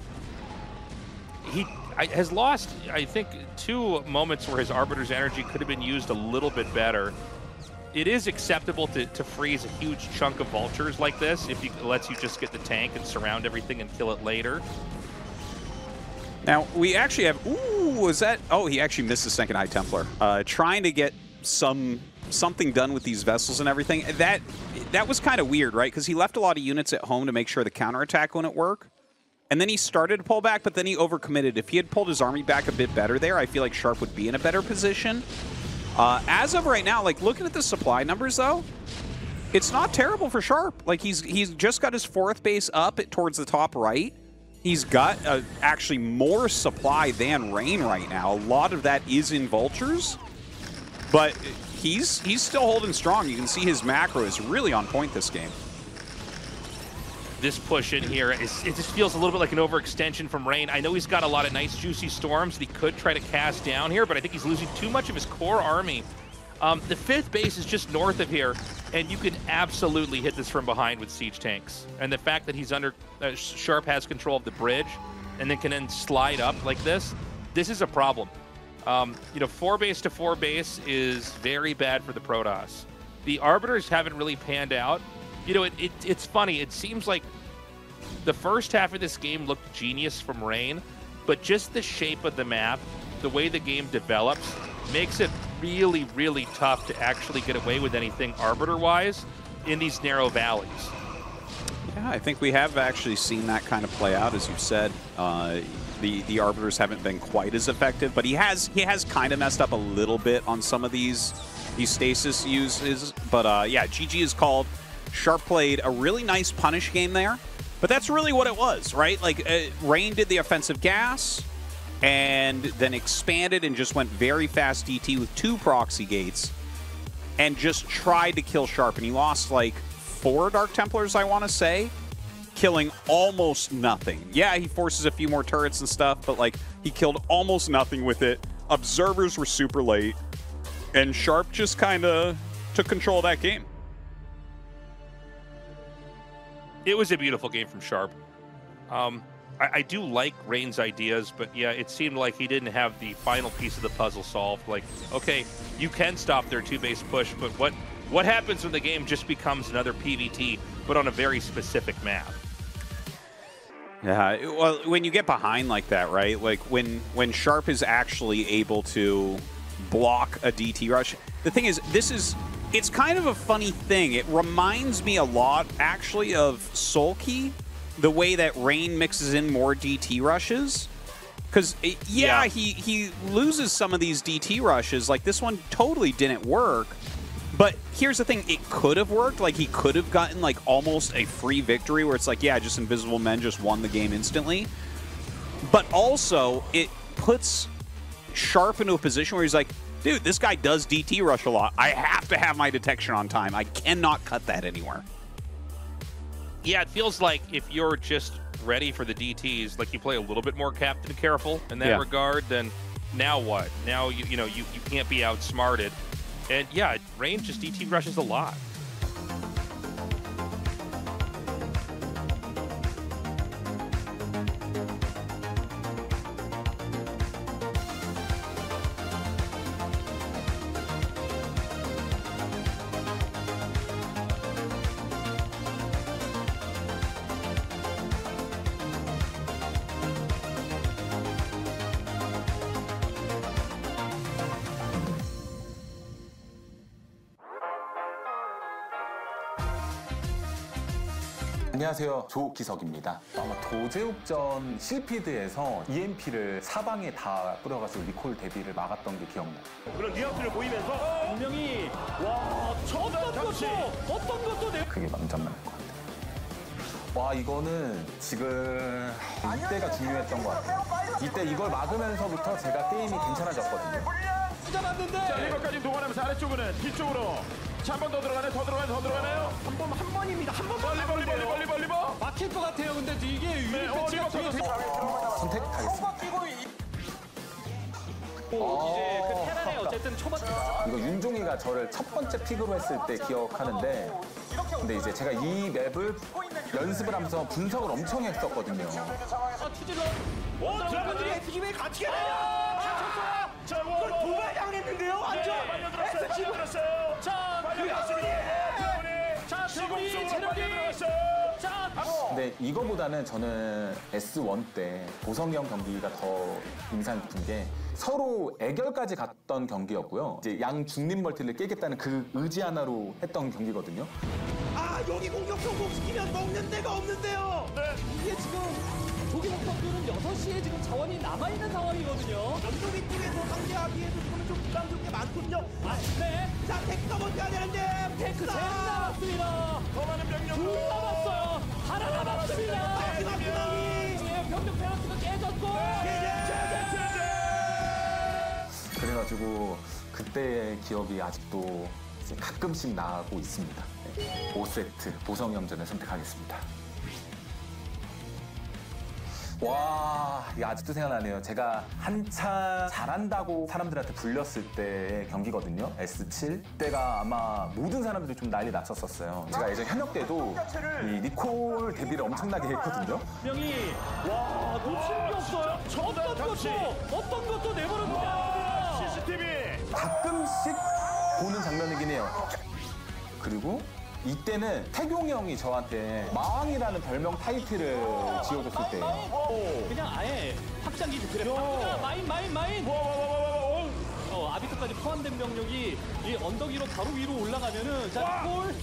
He has lost, I think, 2 moments where his Arbiter's energy could have been used a little bit better. It is acceptable to freeze a huge chunk of Vultures like this if it lets you just get the tank and surround everything and kill it later. Now, we actually have... Ooh, was that... Oh, he actually missed the second High Templar. Trying to get something done with these vessels and everything. That was kind of weird, right? Because he left a lot of units at home to make sure the counterattack wouldn't work. And then he started to pull back, but then he overcommitted. If he had pulled his army back a bit better there, I feel like Sharp would be in a better position. As of right now, like, looking at the supply numbers, though, it's not terrible for Sharp. Like, he's just got his 4th base up towards the top right. He's got actually more supply than Rain right now. A lot of that is in Vultures, but he's still holding strong. You can see his macro is really on point this game. This push in here, it just feels a little bit like an overextension from Rain. I know he's got a lot of nice juicy storms that he could try to cast down here, but I think he's losing too much of his core army. The 5th base is just north of here, and you can absolutely hit this from behind with siege tanks. And the fact that he's under, Sharp has control of the bridge, and then slide up like this is a problem. You know, 4 base to 4 base is very bad for the Protoss. The Arbiters haven't really panned out. You know, it's funny. It seems like the first half of this game looked genius from Rain, but just the shape of the map, the way the game develops, makes it really, really tough to actually get away with anything Arbiter-wise in these narrow valleys. Yeah, I think we have actually seen that kind of play out, as you've said. The Arbiters haven't been quite as effective, but he has kind of messed up a little bit on some of these stasis uses. But yeah, GG is called. Sharp played a really nice punish game there, but that's really what it was, right? Like, Rain did the offensive gas, and then expanded and just went very fast DT with 2 proxy gates, and just tried to kill Sharp, and he lost like 4 Dark Templars, I want to say, killing almost nothing. Yeah, he forces a few more turrets and stuff, but like, he killed almost nothing with it. Observers were super late, and Sharp just kind of took control of that game. It was a beautiful game from Sharp. I do like Rain's ideas, but yeah, it seemed like he didn't have the final piece of the puzzle solved. Like, okay, you can stop their 2-base push, but what happens when the game just becomes another PvT, but on a very specific map? Yeah, well, when you get behind like that, right? Like, when Sharp is actually able to block a DT rush, The thing is, it's kind of a funny thing. It reminds me a lot, actually, of Sulky, the way that Rain mixes in more DT rushes. Because, yeah, he loses some of these DT rushes. Like, this one totally didn't work. But here's the thing, it could have worked. Like, he could have gotten, like, almost a free victory where it's like, yeah, just Invisible Men just won the game instantly. But also, it puts Sharp into a position where he's like, dude, this guy does DT rush a lot. I have to have my detection on time. I cannot cut that anywhere. Yeah, it feels like if you're just ready for the DTs, like you play a little bit more Captain Careful in that regard, then now what? Now you know you can't be outsmarted. And yeah, Rain just DT rushes a lot. 안녕하세요, 조기석입니다. 아마 도제욱전 실피드에서 EMP를 사방에 다 뿌려가지고 리콜 데뷔를 막았던 게 기억나요. 그런 뉘앙스를 보이면서 분명히 와, 어떤 것도 그게 망장난일 것 같아요. 와, 이거는 지금 이때가 중요했던 것 같아요. 이때 이걸 막으면서부터 제가 게임이 괜찮아졌거든요. 잡았는데 자, 이거까지 동원하면서 아래쪽으로는 뒤쪽으로 자, 한 번 더 들어가네, 더 들어가네요. 한 번입니다. 한 번. 멀리. 막힐 것 같아요. 근데 이게 위에 배치가 되게 선택하겠습니다. 이제 그 테란의 어쨌든 초반 이거 윤종이가 저를 첫 번째 픽으로 했을 때 기억하는데, 근데 이제 제가 이 맵을 연습을 하면서 분석을 엄청 했었거든요. 투질러 드라군들이 SGV에 같이 가요. 자, 그걸 도발당했는데요. 완전 SGV 들었어요. 자, 드라군이 체력이 근데 이거보다는 저는 S1 때 보성이 형 경기가 더 인상 깊은 게 서로 애결까지 갔던 경기였고요. 이제 양 중립 멀티를 깨겠다는 그 의지 하나로 했던 경기거든요. 아, 여기 공격 성공시키면 먹는 데가 없는데요. 네. 이게 지금 조기 목표들은 6시에 지금 자원이 남아있는 상황이거든요. 연동이 쪽에서 상대하기에도 저는 좀 부담스럽게 많거든요. 네. 자, 텍스가 먼저 해야 되는데 텍스 셋 남았습니다. 더 많은 병력. 둘 남았어요. 하나 남았습니다. 마지막 구멍이 병력 페널티가 깨졌고. 그래가지고 그때의 기억이 아직도 이제 가끔씩 나고 있습니다. 네. 5세트 보성이 형전을 선택하겠습니다. 와, 이게 아직도 생각나네요. 제가 한참 잘한다고 사람들한테 불렸을 때의 경기거든요. S7 때가 아마 모든 사람들이 좀 난리 났었어요. 제가 예전 현역 때도 이 니콜 데뷔를 엄청나게 했거든요. 명이 와, 놓치는 게 없어요. 어떤 것도 내버려 두지 않습니다. CCTV 가끔씩 보는 장면이긴 해요. 그리고 이때는 태경이 형이 저한테 마왕이라는 별명 타이틀을 지어줬을 때예요. 그냥 아예 확장기지 그래. 마인. 아비터까지 포함된 병력이 이 언덕 위로 바로 위로 올라가면은 자, 골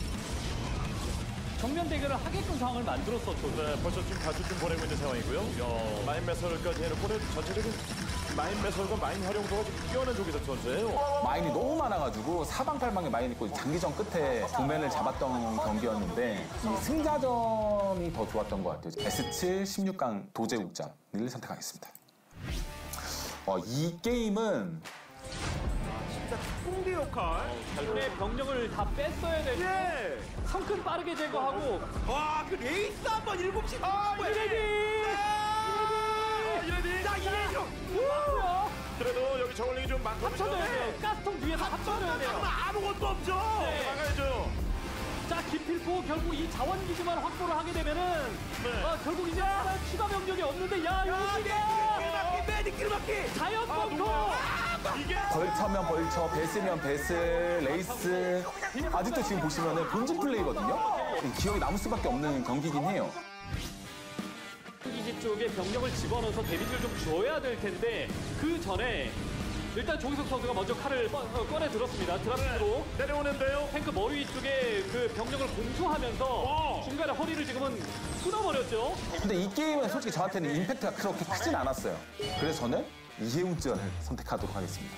정면 대결을 하게끔 상황을 만들었었죠. 네, 벌써 지금 가수 좀 보내고 있는 상황이고요. 마인 매설까지 해놓고 전체적인 마인 매설과 마인 활용도가 좀 뛰어난 조기석 선수예요. 마인이 너무 많아가지고 사방팔방에 마인 있고 장기전 끝에 도면을 잡았던 경기였는데 이 승자전이 더 좋았던 것 같아요. S7 16강 도제욱전을 선택하겠습니다. 이 게임은 공대 역할. 기존의 병력을 다 뺐어야 되고 성큰 빠르게 제거하고 와, 그 레이스 한번 7시. 이레디. 자, 이레디로. 그래도 여기 저울링이 좀 많거든요. 합쳐져야 돼요. 가스통 뒤에서 합쳐져야 돼요. 아무것도 없죠. 네. 막아야죠. 자, 기필코 결국 이 자원 기지만 확보를 하게 되면은 결국 이제 추가 병력이 없는데 메디키를 막기. 자연 벙커. 벌처면 벌처, 베스면 베스, 레이스 아직도 지금 보시면은 본진 플레이거든요. 기억이 남을 수밖에 없는 경기긴 해요. 기지 쪽에 병력을 집어넣어서 데미지를 좀 줘야 될 텐데 그 전에 일단 조기석 선수가 먼저 칼을 꺼내 들었습니다. 드랍으로 내려오는데요. 탱크 머리 쪽에 그 병력을 공수하면서 중간에 허리를 지금은 끊어버렸죠. 근데 이 게임은 솔직히 저한테는 임팩트가 그렇게 크진 않았어요. 그래서 저는 이해운전을 선택하도록 하겠습니다.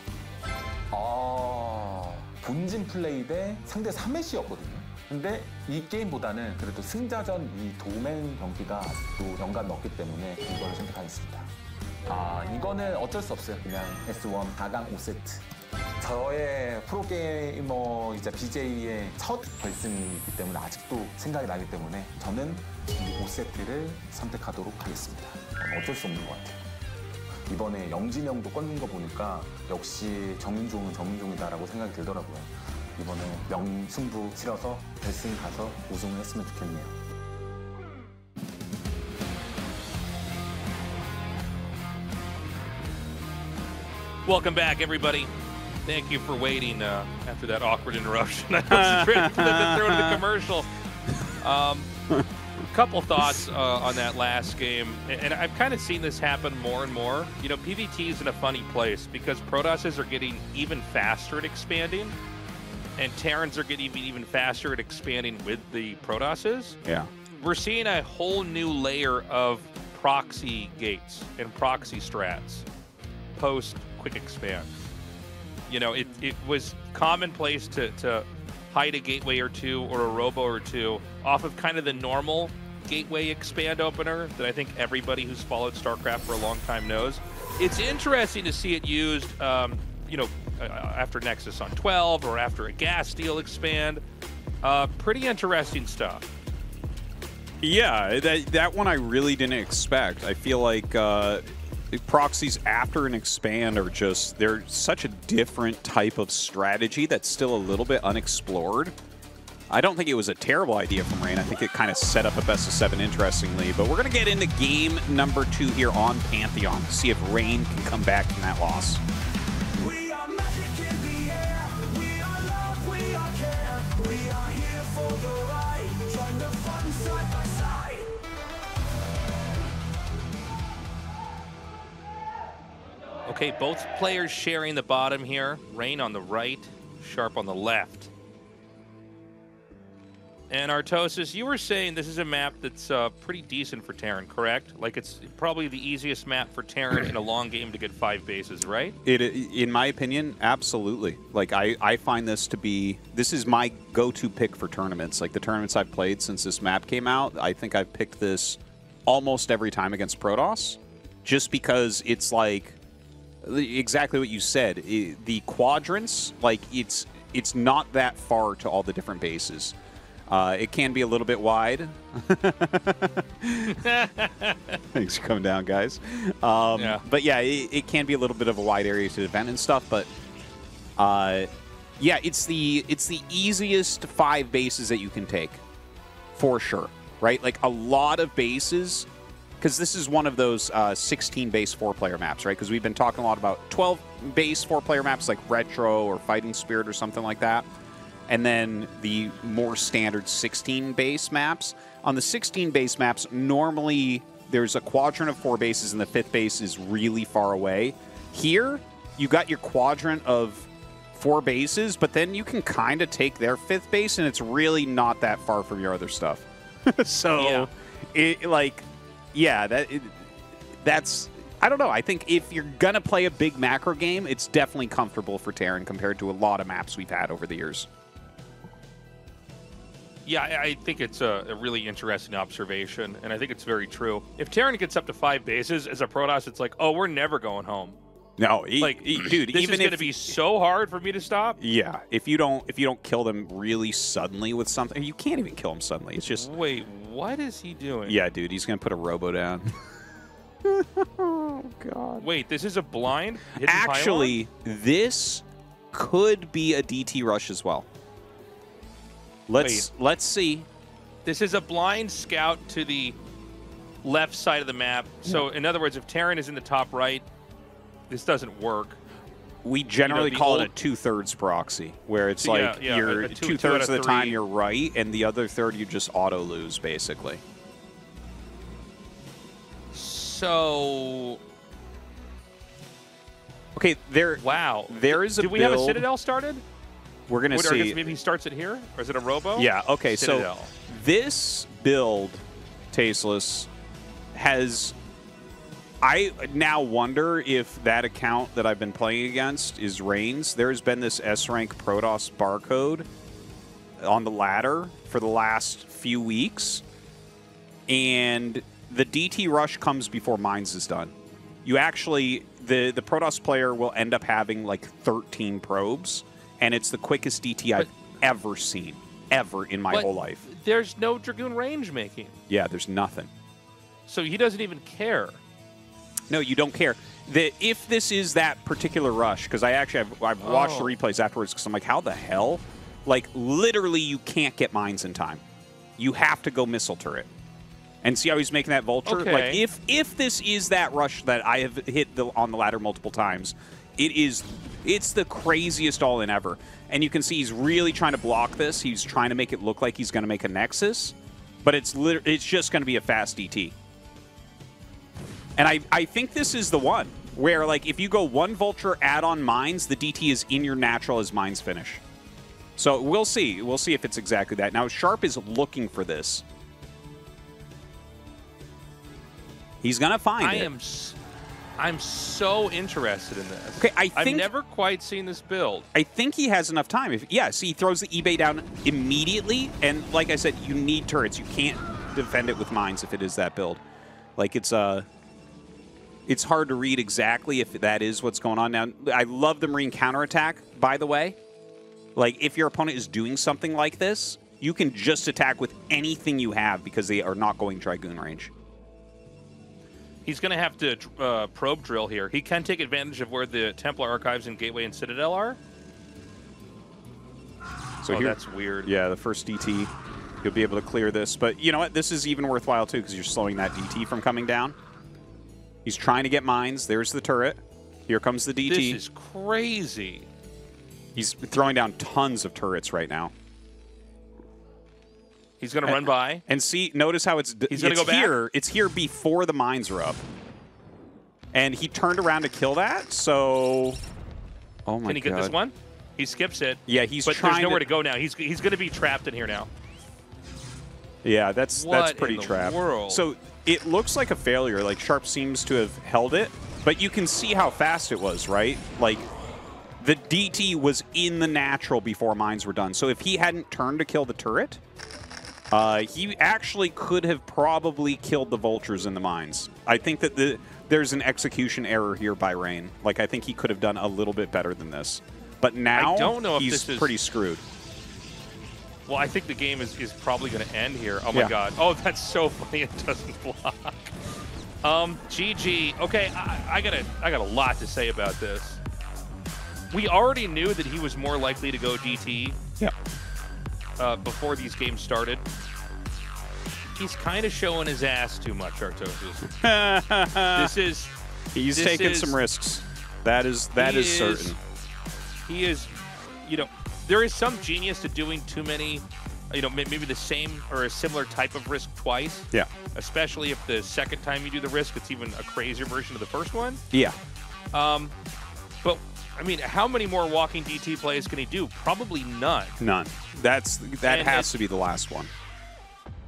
본진 플레이 대 상대 3매시였거든요. 근데 이 게임보다는 그래도 승자전 이 도맨 경기가 아직도 연관 넣었기 때문에 이걸 선택하겠습니다. 이거는 어쩔 수 없어요. 그냥 S1 4강 5세트. 저의 프로게이머이자 BJ의 첫 결승이기 때문에 아직도 생각이 나기 때문에 저는 이 5세트를 선택하도록 하겠습니다. 어쩔 수 없는 것 같아요. 이번에 영진영도 꽂는 거 보니까 역시 정윤종은 정윤종이다라고 생각이 들더라고요. 이번에 명승부 치러서 결승 가서 우승을 했으면 좋겠네요. Welcome back, everybody. Thank you for waiting after that awkward interruption. I was ready for them to throw to the commercial. Couple thoughts on that last game, and I've kind of seen this happen more and more. You know, PVT is in a funny place because Protosses are getting even faster at expanding, and Terrans are getting even faster at expanding with the Protosses. Yeah. We're seeing a whole new layer of proxy gates and proxy strats post quick expand. You know, it was commonplace to hide a gateway or two or a robo or two off of kind of the normal gateway expand opener that I think everybody who's followed StarCraft for a long time knows. It's interesting to see it used, you know, after Nexus on 12 or after a gas deal expand. Pretty interesting stuff. Yeah, that one I really didn't expect. I feel like proxies after an expand are just, they're such a different type of strategy that's still a little bit unexplored. I don't think it was a terrible idea from Rain. I think it kind of set up a best of 7 interestingly. But we're going to get into game number 2 here on Pantheon to see if Rain can come back from that loss. We are magic in the air. We are love, we are care. We are here for the ride. Join the fun side by side. Okay, both players sharing the bottom here. Rain on the right, Sharp on the left. And Tastosis, you were saying this is a map that's pretty decent for Terran, correct? Like it's probably the easiest map for Terran in a long game to get 5 bases, right? In my opinion, absolutely. Like I find this to be, this is my go-to pick for tournaments. Like the tournaments I've played since this map came out, I think I've picked this almost every time against Protoss, just because it's like exactly what you said. The quadrants, like it's not that far to all the different bases. It can be a little bit wide. Thanks for coming down, guys. Yeah. But yeah, it can be a little bit of a wide area to defend and stuff. But yeah, it's the easiest 5 bases that you can take, for sure. Right? Like a lot of bases, because this is one of those 16 base 4-player maps, right? Because we've been talking a lot about 12 base 4-player maps like Retro or Fighting Spirit or something like that. And then the more standard 16 base maps. On the 16 base maps, normally there's a quadrant of 4 bases and the 5th base is really far away. Here, you got your quadrant of 4 bases, but then you can kind of take their 5th base and it's really not that far from your other stuff. So, yeah. That's, I don't know. I think if you're going to play a big macro game, it's definitely comfortable for Terran compared to a lot of maps we've had over the years. Yeah, I think it's a really interesting observation, and I think it's very true. If Terran gets up to 5 bases as a Protoss, it's like, oh, we're never going home. No, dude, this is going to be so hard for me to stop. Yeah, if you don't kill them really suddenly with something, you can't even kill them suddenly. It's just, wait, what is he doing? Yeah, dude, he's going to put a robo down. Oh God. Wait, this is a blind hidden Actually, pylon? This could be a DT rush as well. Let's see. This is a blind scout to the left side of the map. So, in other words, if Terran is in the top right, this doesn't work. We generally call it a 2/3 proxy, where it's like you're 2/3 of the time you're right, and the other third you just auto lose, basically. So, Okay, there. Wow. There is a build. Do we build. have a Citadel started? We're going to see. I guess maybe he starts it here? Or is it a Robo? Yeah, okay. Citadel. So this build, Tasteless, has... I now wonder if that account that I've been playing against is Reigns. There's been this S-Rank Protoss barcode on the ladder for the last few weeks. And the DT rush comes before Mines is done. You actually... The Protoss player will end up having like 13 probes, and it's the quickest DT I've ever seen, ever in my whole life. There's no Dragoon range making. Yeah, there's nothing. So he doesn't even care. No, you don't care. If this is that particular rush, because I've watched the replays afterwards, because I'm like, how the hell? Like, literally, you can't get mines in time. You have to go missile turret. And see how he's making that vulture? Okay. Like, if this is that rush that I have hit on the ladder multiple times, it's the craziest all-in ever. And you can see he's really trying to block this. He's trying to make it look like he's going to make a Nexus. But it's just going to be a fast DT. And I think this is the one where, like, if you go one vulture, add on mines, the DT is in your natural as mines finish. So we'll see. We'll see if it's exactly that. Now, Sharp is looking for this. He's going to find it. I'm so interested in this. Okay, I've never quite seen this build. I think he has enough time. See, he throws the eBay down immediately, and like I said, you need turrets. You can't defend it with mines if it is that build. Like, it's hard to read exactly if that is what's going on. Now, I love the Marine counterattack, by the way. Like, if your opponent is doing something like this, you can just attack with anything you have because they are not going Dragoon range. He's going to have to probe drill here. He can take advantage of where the Templar Archives and Gateway and Citadel are. So that's weird. Yeah, the first DT, you'll be able to clear this. But you know what? This is even worthwhile, too, because you're slowing that DT from coming down. He's trying to get mines. There's the turret. Here comes the DT. This is crazy. He's throwing down tons of turrets right now. He's going to run by. And see, notice how it's here. It's here before the mines are up. And he turned around to kill that, so... Oh, my God. Can he get this one? He skips it. Yeah, he's but trying there's nowhere to go now. He's going to be trapped in here now. Yeah, that's pretty trapped. World? So it looks like a failure. Like, Sharp seems to have held it. But you can see how fast it was, right? Like, the DT was in the natural before mines were done. So if he hadn't turned to kill the turret... he actually could have probably killed the vultures in the mines. I think that there's an execution error here by Rain. Like, I think he could have done a little bit better than this. But now I don't know if he's pretty screwed. Well, I think the game is probably going to end here. Oh, my God. Oh, that's so funny. It doesn't block. GG. Okay, I got a lot to say about this. We already knew that he was more likely to go DT. Yeah. Before these games started. He's kind of showing his ass too much, Tastosis. He's taking some risks. That is certain. He is, there is some genius to doing too many, maybe the same or a similar type of risk twice. Yeah. Especially if the second time you do the risk, it's even a crazier version of the first one. Yeah. But I mean, how many more walking DT plays can he do? Probably none. None. That has to be the last one.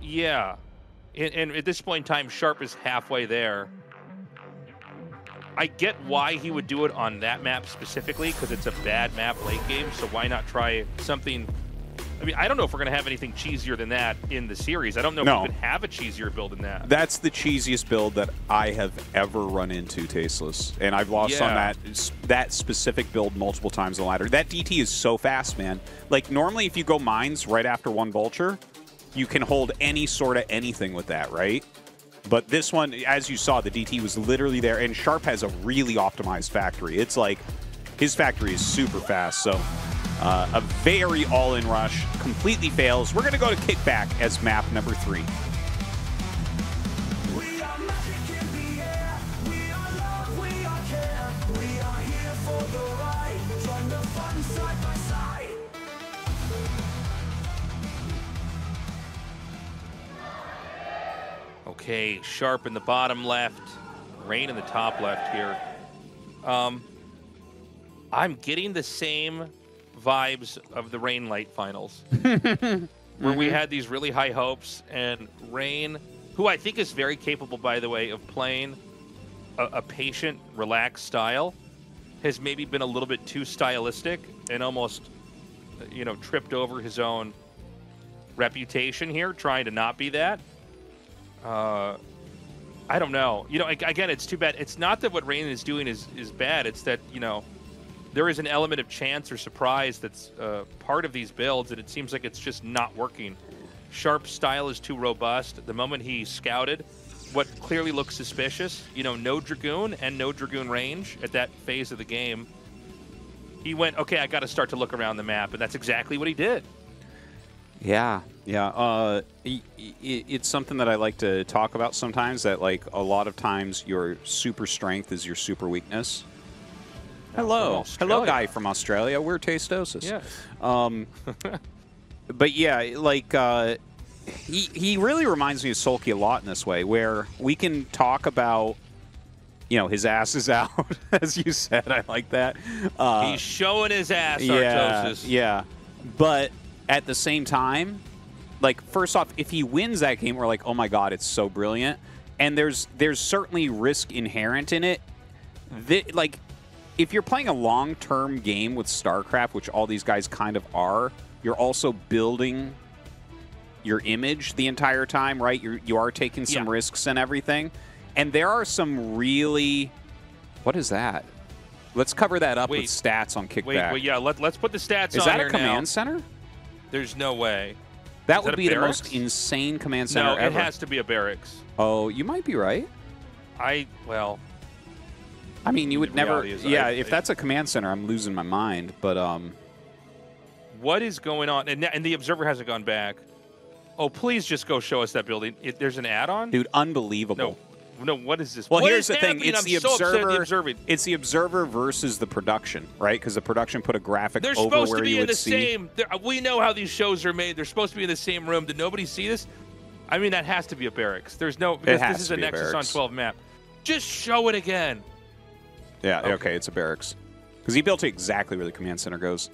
Yeah. And at this point in time, Sharp is halfway there. I get why he would do it on that map specifically, because it's a bad map late game, so why not try something... I mean, I don't know if we're going to have anything cheesier than that in the series. I don't know if we could have a cheesier build than that. That's the cheesiest build that I have ever run into, Tasteless. And I've lost on that specific build multiple times on the ladder. That DT is so fast, man. Like, normally if you go mines right after one vulture, you can hold any sort of anything with that, right? But this one, as you saw, the DT was literally there. And Sharp has a really optimized factory. It's like, his factory is super fast, so... a very all-in rush, completely fails. We're going to go to kickback as map number 3. We are magic in the air. We are love, we are care. We are here for the ride. Join the fun side by side. Okay, Sharp in the bottom left, Rain in the top left here. I'm getting the same vibes of the Rain Light finals, where we had these really high hopes, and Rain, who I think is very capable, by the way, of playing a patient, relaxed style, has maybe been a little bit too stylistic and almost, you know, tripped over his own reputation here, trying to not be that. I don't know. You know, again, it's too bad. It's not that what Rain is doing is bad. It's that, you know, there is an element of chance or surprise that's part of these builds, and it seems like it's just not working. Sharp's style is too robust. The moment he scouted what clearly looks suspicious, you know, no Dragoon and no Dragoon range at that phase of the game, he went, okay, I got to start to look around the map, and that's exactly what he did. Yeah, yeah. It's something that I like to talk about sometimes, that, like, a lot of times your super strength is your super weakness. Hello. Hello, guy from Australia. We're Tastosis. Yeah. But, yeah, like, he really reminds me of Sulky a lot in this way, where we can talk about, you know, his ass is out, as you said. I like that. He's showing his ass, yeah, Artosis. Yeah, but at the same time, like, first off, if he wins that game, we're like, oh my god, it's so brilliant. And there's certainly risk inherent in it. Like, if you're playing a long-term game with StarCraft, which all these guys kind of are, you're also building your image the entire time, right? You are taking some risks and everything. And there are some really... What is that? Let's cover that up with stats on Kickback. Wait, yeah, let's put the stats on here. Is that a command center? There's no way. That would be the most insane command center ever. No, it has to be a barracks. Oh, you might be right. Well... I mean, you would never... Yeah, if that's a command center, I'm losing my mind, but... What is going on? And the Observer hasn't gone back. Oh, please just go show us that building. There's an add-on? Dude, unbelievable. No, what is this? Well, here's the thing. It's the Observer. It's the Observer versus the production, right? Because the production put a graphic over where you would see. We know how these shows are made. They're supposed to be in the same room. Did nobody see this? I mean, that has to be a barracks. There's no... Because this is a Nexus on 12 map. Just show it again. Yeah, okay, it's a barracks. Because he built it exactly where the command center goes.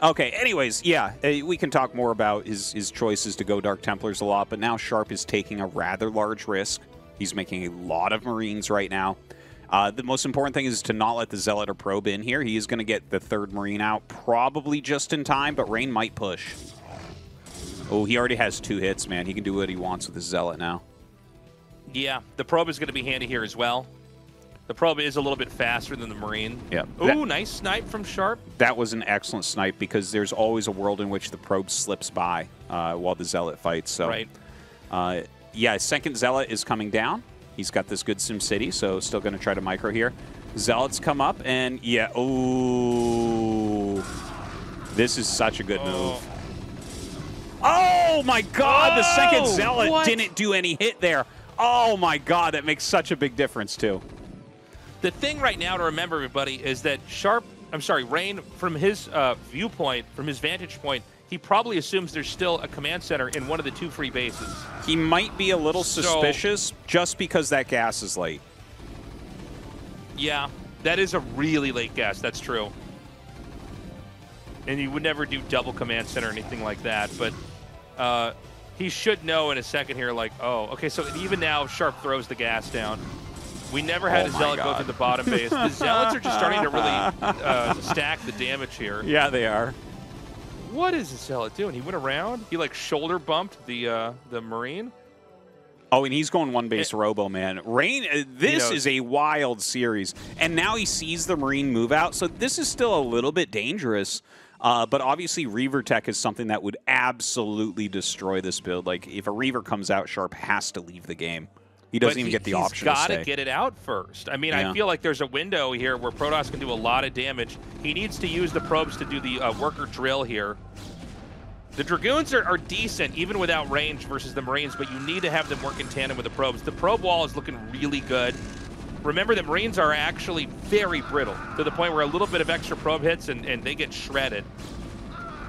Okay, anyways, yeah, we can talk more about his choices to go Dark Templars a lot, but now Sharp is taking a rather large risk. He's making a lot of Marines right now. The most important thing is to not let the Zealot or Probe in here. He is going to get the third Marine out probably just in time, but Rain might push. Oh, he already has 2 hits, man. He can do what he wants with the Zealot now. Yeah, the Probe is going to be handy here as well. The Probe is a little bit faster than the Marine. Yeah. Ooh, nice snipe from Sharp. That was an excellent snipe, because there's always a world in which the Probe slips by while the Zealot fights. So, right. Yeah, second Zealot is coming down. He's got this good SimCity, so still going to try to micro here. Zealots come up, and yeah, ooh. This is such a good move. Oh, my God, the second Zealot didn't do any hit there. Oh, my God, that makes such a big difference, too. The thing right now to remember, everybody, is that Rain, from his viewpoint, from his vantage point, he probably assumes there's still a command center in one of the 2 free bases. He might be a little suspicious just because that gas is late. Yeah, that is a really late gas. That's true. And you would never do double command center or anything like that. But he should know in a second here, like, oh, okay, so even now Sharp throws the gas down. We never had a Zealot go to the bottom base. The Zealots are just starting to really stack the damage here. Yeah, they are. What is the Zealot doing? He went around? He, like, shoulder bumped the Marine? Oh, and he's going 1 base robo, man. Rain, this is a wild series. And now he sees the Marine move out, so this is still a little bit dangerous. But obviously, Reaver Tech is something that would absolutely destroy this build. Like, if a Reaver comes out, Sharp has to leave the game. He doesn't even get the option to stay. He's got to get it out first. I mean, I feel like there's a window here where Protoss can do a lot of damage. He needs to use the probes to do the worker drill here. The Dragoons are decent, even without range versus the Marines, but you need to have them work in tandem with the probes. The probe wall is looking really good. Remember that Marines are actually very brittle, to the point where a little bit of extra probe hits and they get shredded.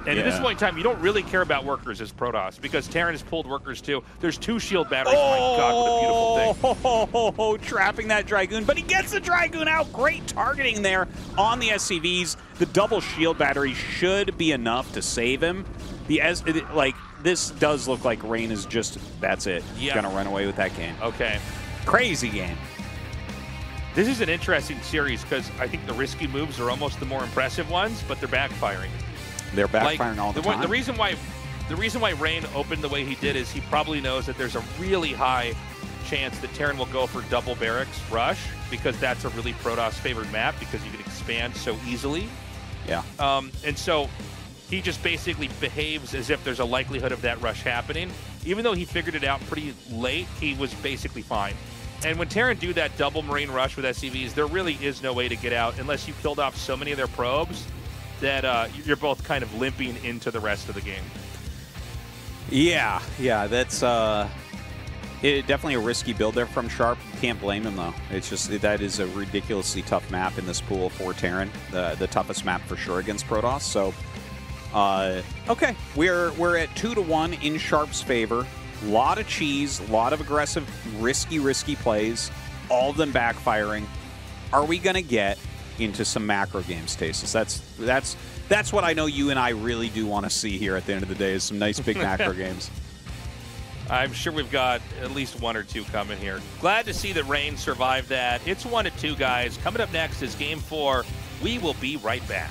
And at this point in time, you don't really care about workers as Protoss because Terran has pulled workers too. There's 2 shield batteries. My God, what a beautiful thing. Oh, trapping that Dragoon, but he gets the Dragoon out. Great targeting there on the SCVs. The double shield battery should be enough to save him. This does look like Rain is just, that's it. Yeah. Gonna run away with that game. Okay. Crazy game. This is an interesting series because I think the risky moves are almost the more impressive ones, but they're backfiring. They're backfiring all the time. The reason why Rain opened the way he did is he probably knows that there's a really high chance that Terran will go for double barracks rush because that's a really Protoss favored map because you can expand so easily. Yeah. And so he just basically behaves as if there's a likelihood of that rush happening. Even though he figured it out pretty late, he was basically fine. And when Terran do that double Marine rush with SCVs, there really is no way to get out unless you killed off so many of their probes that you're both kind of limping into the rest of the game. Yeah, that's definitely a risky build there from Sharp. Can't blame him though. It's just that is a ridiculously tough map in this pool for Terran, the toughest map for sure against Protoss. So, okay, we're at 2-1 in Sharp's favor. A lot of cheese, a lot of aggressive, risky plays. All of them backfiring. Are we gonna get into some macro games, Tastosis? That's what I know you and I really do want to see here at the end of the day is some nice big macro games. I'm sure we've got at least 1 or 2 coming here. Glad to see that Rain survived that. It's 1-2, guys. Coming up next is Game 4. We will be right back.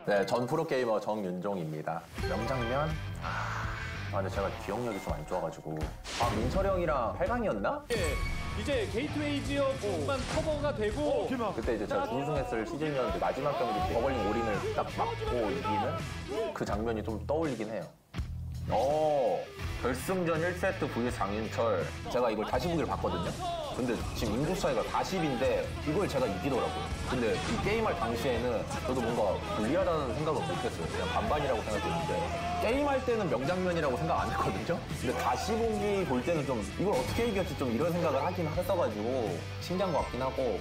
네, 전 프로게이머 정윤종입니다. 명장면? 근데 제가 기억력이 좀 안 좋아가지고. 민철이 형이랑 8강이었나? 예, 이제 게이트웨이 지역 쪽만 커버가 되고 그때 이제 제가 준우승했을 시즌이었는데 마지막 경기 때 버글링 올인을 딱 막고 이기는 그 장면이 좀 떠올리긴 해요. 결승전 1세트 vs 장윤철. 제가 이걸 다시 보기를 봤거든요. 근데 지금 인구 차이가 40인데 이걸 제가 이기더라고요. 근데 이 게임할 당시에는 저도 뭔가 불리하다는 생각을 못했어요. 그냥 반반이라고 생각했는데 게임할 때는 명장면이라고 생각 안 했거든요. 근데 다시 보기 볼 때는 좀 이걸 어떻게 이겼지 좀 이런 생각을 하긴 했어가지고 신기한 것 같긴 하고.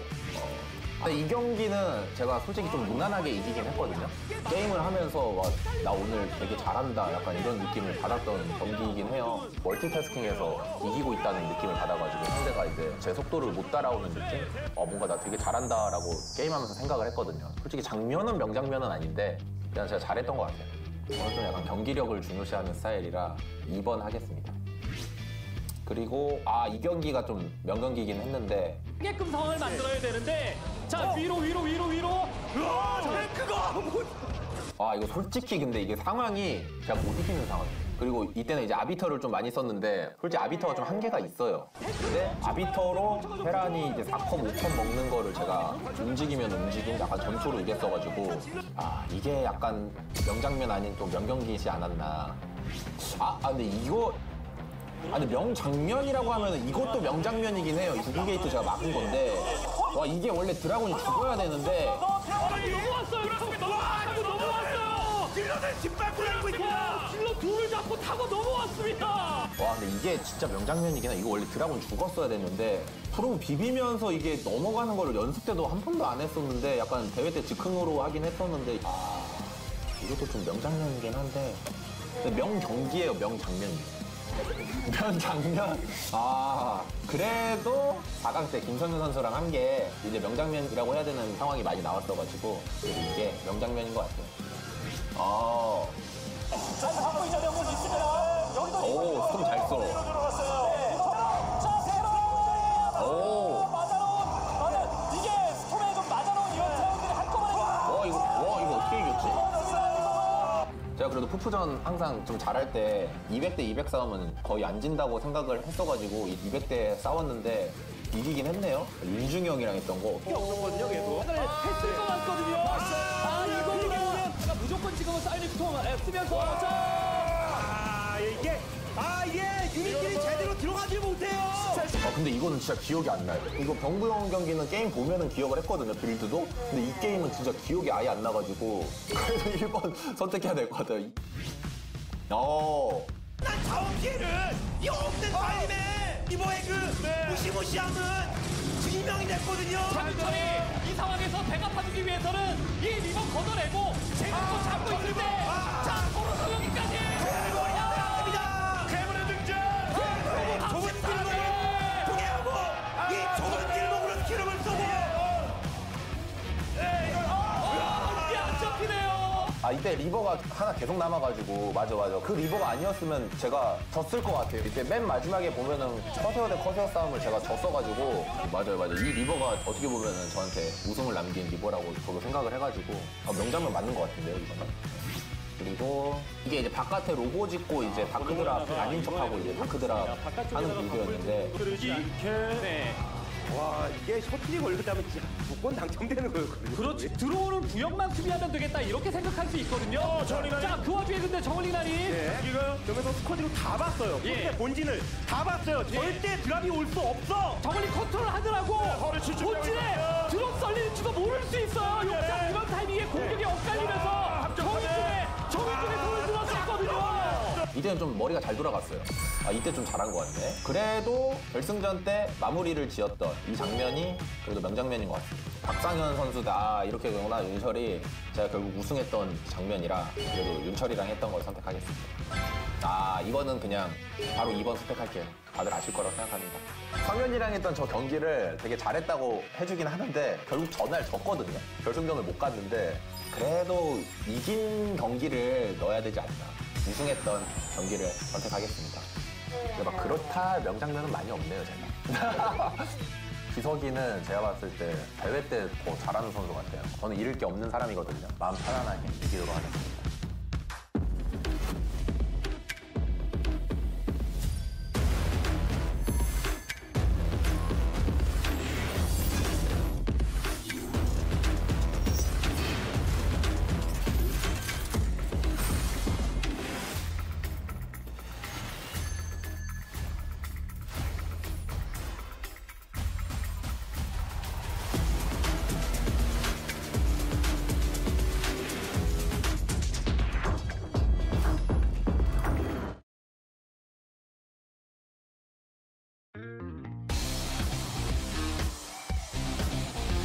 근데 이 경기는 제가 솔직히 좀 무난하게 이기긴 했거든요. 게임을 하면서 나 오늘 되게 잘한다 약간 이런 느낌을 받았던 경기이긴 해요. 멀티태스킹에서 이기고 있다는 느낌을 받아가지고 상대가 이제 제 속도를 못 따라오는 느낌? 뭔가 나 되게 잘한다라고 게임하면서 생각을 했거든요. 솔직히 장면은 명장면은 아닌데 그냥 제가 잘했던 것 같아요. 저는 좀 약간 경기력을 중요시하는 스타일이라 2번 하겠습니다. 그리고 이 경기가 좀 명경기이긴 했는데 하게끔 상황을 만들어야 되는데 자 위로 이거 솔직히 근데 이게 상황이 제가 못 이기는 상황이에요. 그리고 이때는 이제 아비터를 좀 많이 썼는데 솔직히 아비터가 좀 한계가 있어요. 근데 아비터로 테란이 이제 4컵, 5컵 먹는 거를 제가 움직이면 움직임 약간 전초로 이겼어가지고 이게 약간 명장면 아닌 좀 명경기이지 않았나. 근데 이거 근데 명장면이라고 하면 이것도 명장면이긴 해요. 9게이트 제가 막은 건데 이게 원래 드라곤이 죽어야 되는데 넘어왔어요. 딜러들 짓밟고 있고 있습니다. 딜러 둘을 잡고 타고 넘어왔습니다. 근데 이게 진짜 명장면이긴 해. 이거 원래 드라곤 죽었어야 됐는데 프로 비비면서 이게 넘어가는 거를 연습 때도 한 번도 안 했었는데 약간 대회 때 즉흥으로 하긴 했었는데 이것도 좀 명장면이긴 한데 근데 명경기예요. 명장면이에요. 명장면? 그래도 4강 때 김성윤 선수랑 한 게 이제 명장면이라고 해야 되는 상황이 많이 나왔어가지고 이게 명장면인 것 같아요. 갖고 있는 명분 있습니다. 여기도 스톰 잘 써. 이게 스톰에 좀 맞아놓은 이런 상황들이 한꺼번에 이거 어떻게 이겼지? 제가 그래도 푸푸전 항상 좀 잘할 때 200대 200 싸움은 거의 안 진다고 생각을 했어가지고 200대 싸웠는데 이기긴 했네요. 윤중이 형이랑 했던 거. 없었거든요, 계속. 했을 것 같거든요. 이거 이기면 무조건 지금은 사이닉 통 쓰면서 이게 유닛들이 제대로 들어가질 못해요. 근데 이거는 진짜 기억이 안 나요. 이거 병구형 경기는 게임 보면은 기억을 했거든요, 빌드도. 근데 이 게임은 진짜 기억이 아예 안 나가지고 그래도 1번 선택해야 될 것 같아요. 난 자원 피해를 이 없는 타임에 이번에 무시무시함은 증명이 됐거든요. 장윤철이 이 상황에서 배가 파주기 위해서는 이 리버 걷어내고 제각도 잡고 있을 때 코로서 여기까지 괴물의 등장! 좁은 길목을 포기하고 이 좁은 길목으로 기름을 쏘고 이게 안 잡히네요. 이때 리버가 하나 계속 남아가지고 맞아 그 리버가 아니었으면 제가 졌을 것 같아요. 이때 맨 마지막에 보면은 커세어 대 커세어 싸움을 제가 졌어가지고 맞아요 이 리버가 어떻게 보면은 저한테 우승을 남긴 리버라고 저도 생각을 해가지고 명장면 맞는 것 같은데요 이거는. 그리고 이게 이제 바깥에 로고 짓고 이제 다크드랍 아닌 척하고 이제 다크드랍 하는 빌드였는데 이게 셔틀이 걸렸다면 진짜 무조건 당첨되는 거였거든요. 그렇지. 들어오는 구역만 수비하면 되겠다 이렇게 생각할 수 있거든요. 자, 그 와중에 근데 정글링아니 지금 여기서 스쿼드로 다 봤어요. 본진을 다 봤어요. 절대 드랍이 올 수 없어. 정글링 컨트롤 하느라고 본진에 드롭 썰릴지도 모를 수 있어요. 용산 이런 타이밍에 공격이 엇갈리면서 정의 쪽에 손을 들었었거든요. 이때는 좀 머리가 잘 돌아갔어요. 이때 좀 잘한 것 같네. 그래도 결승전 때 마무리를 지었던 이 장면이 그래도 명장면인 것 같습니다. 박상현 선수다 이렇게 되구나. 윤철이 제가 결국 우승했던 장면이라 그래도 윤철이랑 했던 걸 선택하겠습니다. 이거는 그냥 바로 2번 선택할게요. 다들 아실 거라고 생각합니다. 상현이랑 했던 저 경기를 되게 잘했다고 해주긴 하는데 결국 전날 졌거든요. 결승전을 못 갔는데 그래도 이긴 경기를 넣어야 되지 않나. 우승했던 경기를 선택하겠습니다. 근데 막 그렇다 명장면은 많이 없네요, 제가. 지석이는 제가 봤을 때 대회 때 더 잘하는 선수 같아요. 저는 잃을 게 없는 사람이거든요. 마음 편안하게 이기도록 하겠습니다.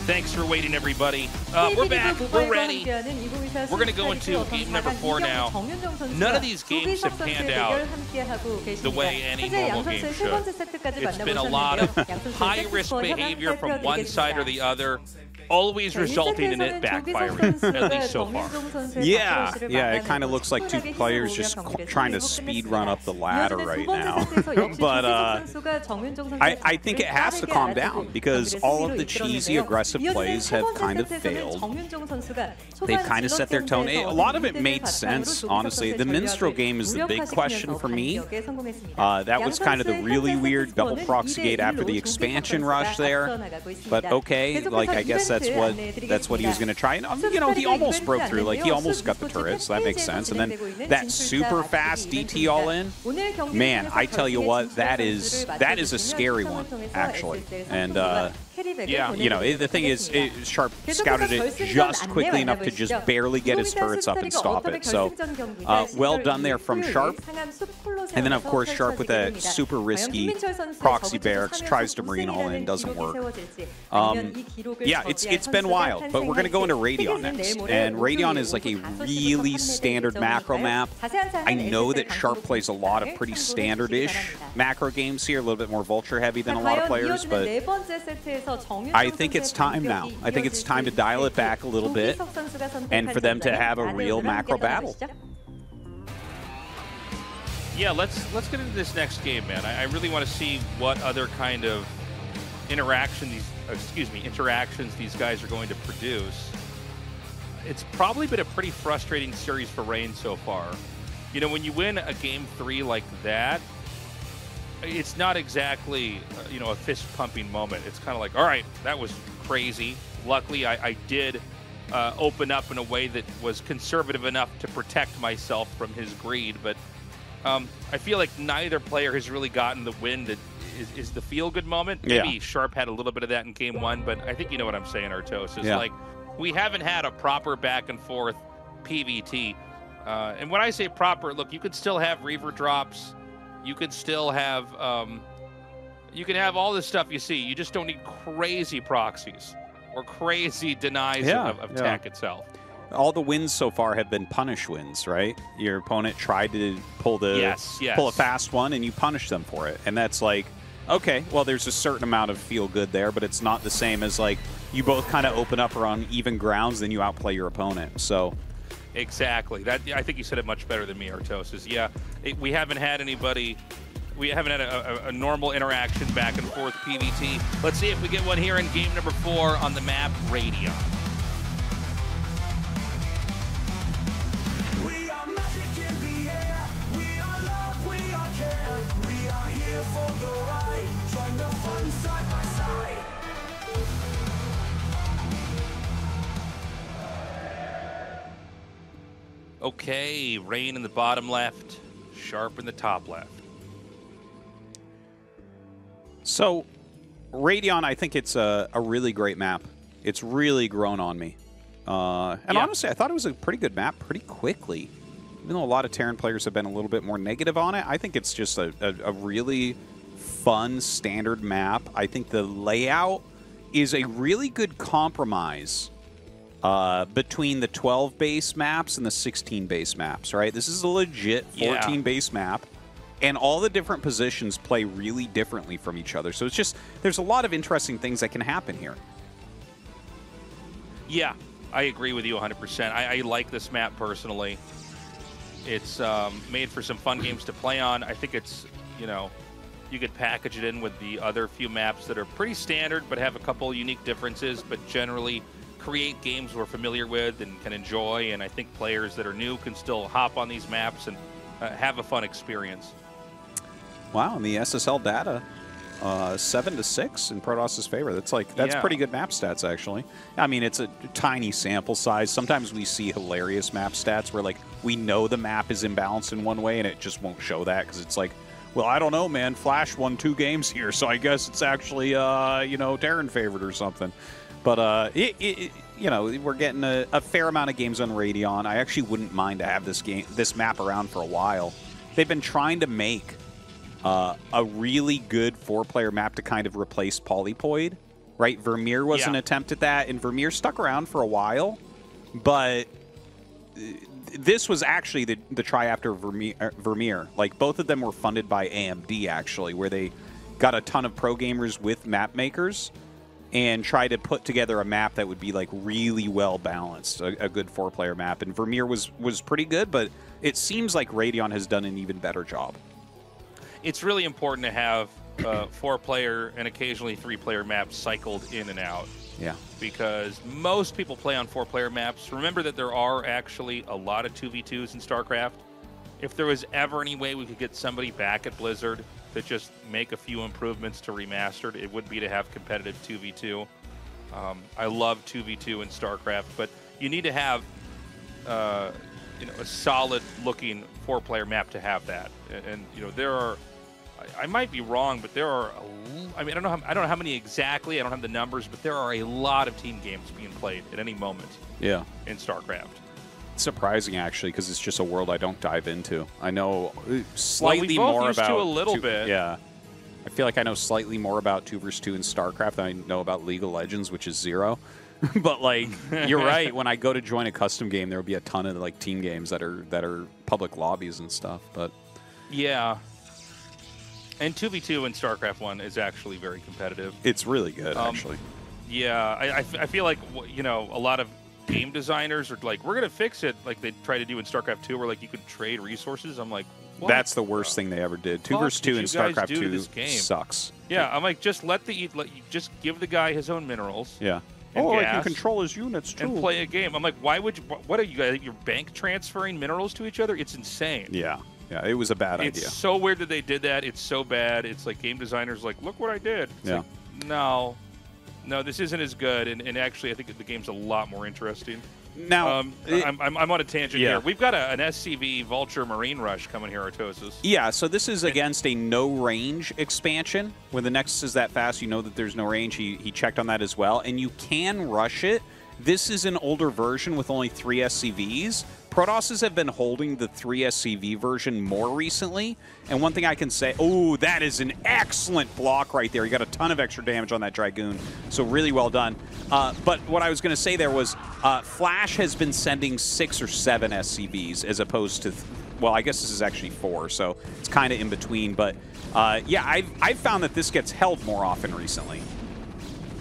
Thanks for waiting, everybody. We're back. We're ready. We're going to go into game number 4 now. None of these games have panned out the way any normal game should. It's been a lot of high-risk behavior from one side or the other, always resulting in it backfiring, at least so far. Yeah, it kind of looks like two players just trying to speed run up the ladder right now. But I think it has to calm down because all of the cheesy, aggressive plays have kind of failed. They've kind of set their tone. A lot of it made sense, honestly. The minstrel game is the big question for me. That was kind of the really weird double proxy gate after the expansion rush there. But okay, like I guess that's what he was going to try. And you know, he almost broke through. Like he almost got the turret, so that makes sense. And then that super fast DT all in. Man, I tell you what, that is a scary one actually. And yeah, you know, the thing is, Sharp scouted it just quickly enough to just barely get his turrets up and stop it. So well done there from Sharp. And then of course Sharp with a super risky proxy barracks tries to marine all in, doesn't work. Yeah, it's been wild, but we're gonna go into Radion next. And Radion is like a really standard macro map. I know that Sharp plays a lot of pretty standard-ish macro games here, a little bit more vulture heavy than a lot of players, but I think it's time now. I think it's time to dial it back a little bit and for them to have a real macro battle. Yeah, let's get into this next game, man. I really want to see what other kind of interactions these guys are going to produce. It's probably been a pretty frustrating series for Reign so far. You know, when you win a game 3 like that, it's not exactly, you know, a fist-pumping moment. It's kind of like, all right, that was crazy. Luckily, I did open up in a way that was conservative enough to protect myself from his greed. But I feel like neither player has really gotten the win that is the feel-good moment. Maybe Sharp had a little bit of that in game 1, but I think you know what I'm saying, Tastosis. Yeah. Like, we haven't had a proper back-and-forth PVT. And when I say proper, look, you could still have Reaver drops. You could still have, you can have all this stuff you see. You just don't need crazy proxies or crazy denies of tech itself. All the wins so far have been punish wins, right? Your opponent tried to pull pull a fast one, and you punish them for it. And that's like, okay, well, there's a certain amount of feel good there, but it's not the same as like you both kind of open up or on even grounds, then you outplay your opponent. So. Exactly. That I think you said it much better than me, Tastosis. Yeah, we haven't had anybody. We haven't had a normal interaction back and forth PVT. Let's see if we get one here in game number 4 on the map Radion. We are magic in the air. We are love, we are care. We are here for the ride. Join the fun side by side. Okay, Reign in the bottom left, Sharp in the top left. So, Radion, I think it's a really great map. It's really grown on me. And honestly, I thought it was a pretty good map pretty quickly. Even though a lot of Terran players have been a little bit more negative on it, I think it's just a really fun, standard map. I think the layout is a really good compromise between the 12 base maps and the 16 base maps, right? This is a legit 14 base map, and all the different positions play really differently from each other. So it's just, there's a lot of interesting things that can happen here. Yeah, I agree with you 100%. I like this map personally. It's made for some fun games to play on. I think it's, you know, you could package it in with the other few maps that are pretty standard but have a couple unique differences, but generally create games we're familiar with and can enjoy. And I think players that are new can still hop on these maps and have a fun experience. Wow, and the SSL data, 7-6 in Protoss's favor. That's pretty good map stats, actually. I mean, it's a tiny sample size. Sometimes we see hilarious map stats where, like, we know the map is imbalanced in one way and it just won't show that because it's like, well, I don't know, man. Flash won 2 games here, so I guess it's actually, you know, Terran favored or something. But, you know, we're getting a fair amount of games on Radeon. I actually wouldn't mind to have this map around for a while. They've been trying to make a really good 4-player map to kind of replace Polypoid, right? Vermeer was an attempt at that, and Vermeer stuck around for a while, but this was actually the try after Vermeer. Like, both of them were funded by AMD, actually, where they got a ton of pro gamers with map makers and tried to put together a map that would be, like, really well balanced, a good 4-player map. And Vermeer was pretty good, but it seems like Radeon has done an even better job. It's really important to have 4-player and occasionally 3-player maps cycled in and out. Yeah. Because most people play on 4-player maps. Remember that there are actually a lot of 2v2s in StarCraft. If there was ever any way we could get somebody back at Blizzard to just make a few improvements to Remastered, it would be to have competitive 2v2. I love 2v2 in StarCraft, but you need to have you know, a solid-looking 4-player map to have that. And you know, there are, I might be wrong, but there are, I mean, I don't know how many exactly. I don't have the numbers, but there are a lot of team games being played at any moment. Yeah. In StarCraft. It's surprising, actually, because it's just a world I don't dive into. I know slightly more about a little bit. Yeah. I feel like I know slightly more about 2 vs 2 in StarCraft than I know about League of Legends, which is 0. But, like, you're right. When I go to join a custom game, there will be a ton of, like, team games that are public lobbies and stuff. But yeah. And 2v2 in StarCraft 1 is actually very competitive. It's really good, actually. Yeah, I feel like, you know, a lot of game designers are like, we're going to fix it, like they try to do in StarCraft 2, where, like, you could trade resources. I'm like, what? That's the worst thing they ever did. 2 vs 2 in StarCraft 2 sucks. Yeah, I'm like, just just give the guy his own minerals. Yeah. Oh, I can control his units, too. And play a game. I'm like, why would you, what are you guys, you're bank transferring minerals to each other? It's insane. Yeah. Yeah, it was a bad idea. It's so weird that they did that. It's so bad. It's like game designers like, look what I did. It's like, no, this isn't as good. And actually, I think the game's a lot more interesting. Now, I'm on a tangent here. We've got an SCV Vulture Marine Rush coming here, Tastosis. Yeah, so this is against a no-range expansion. When the Nexus is that fast, you know that there's no range. He checked on that as well. And you can rush it. This is an older version with only 3 SCVs. Protosses have been holding the 3 SCV version more recently. And one thing I can say, oh, that is an excellent block right there. You got a ton of extra damage on that Dragoon. So really well done. But what I was going to say there was Flash has been sending 6 or 7 SCVs as opposed to, well, I guess this is actually 4. So it's kind of in between. But yeah, I've found that this gets held more often recently.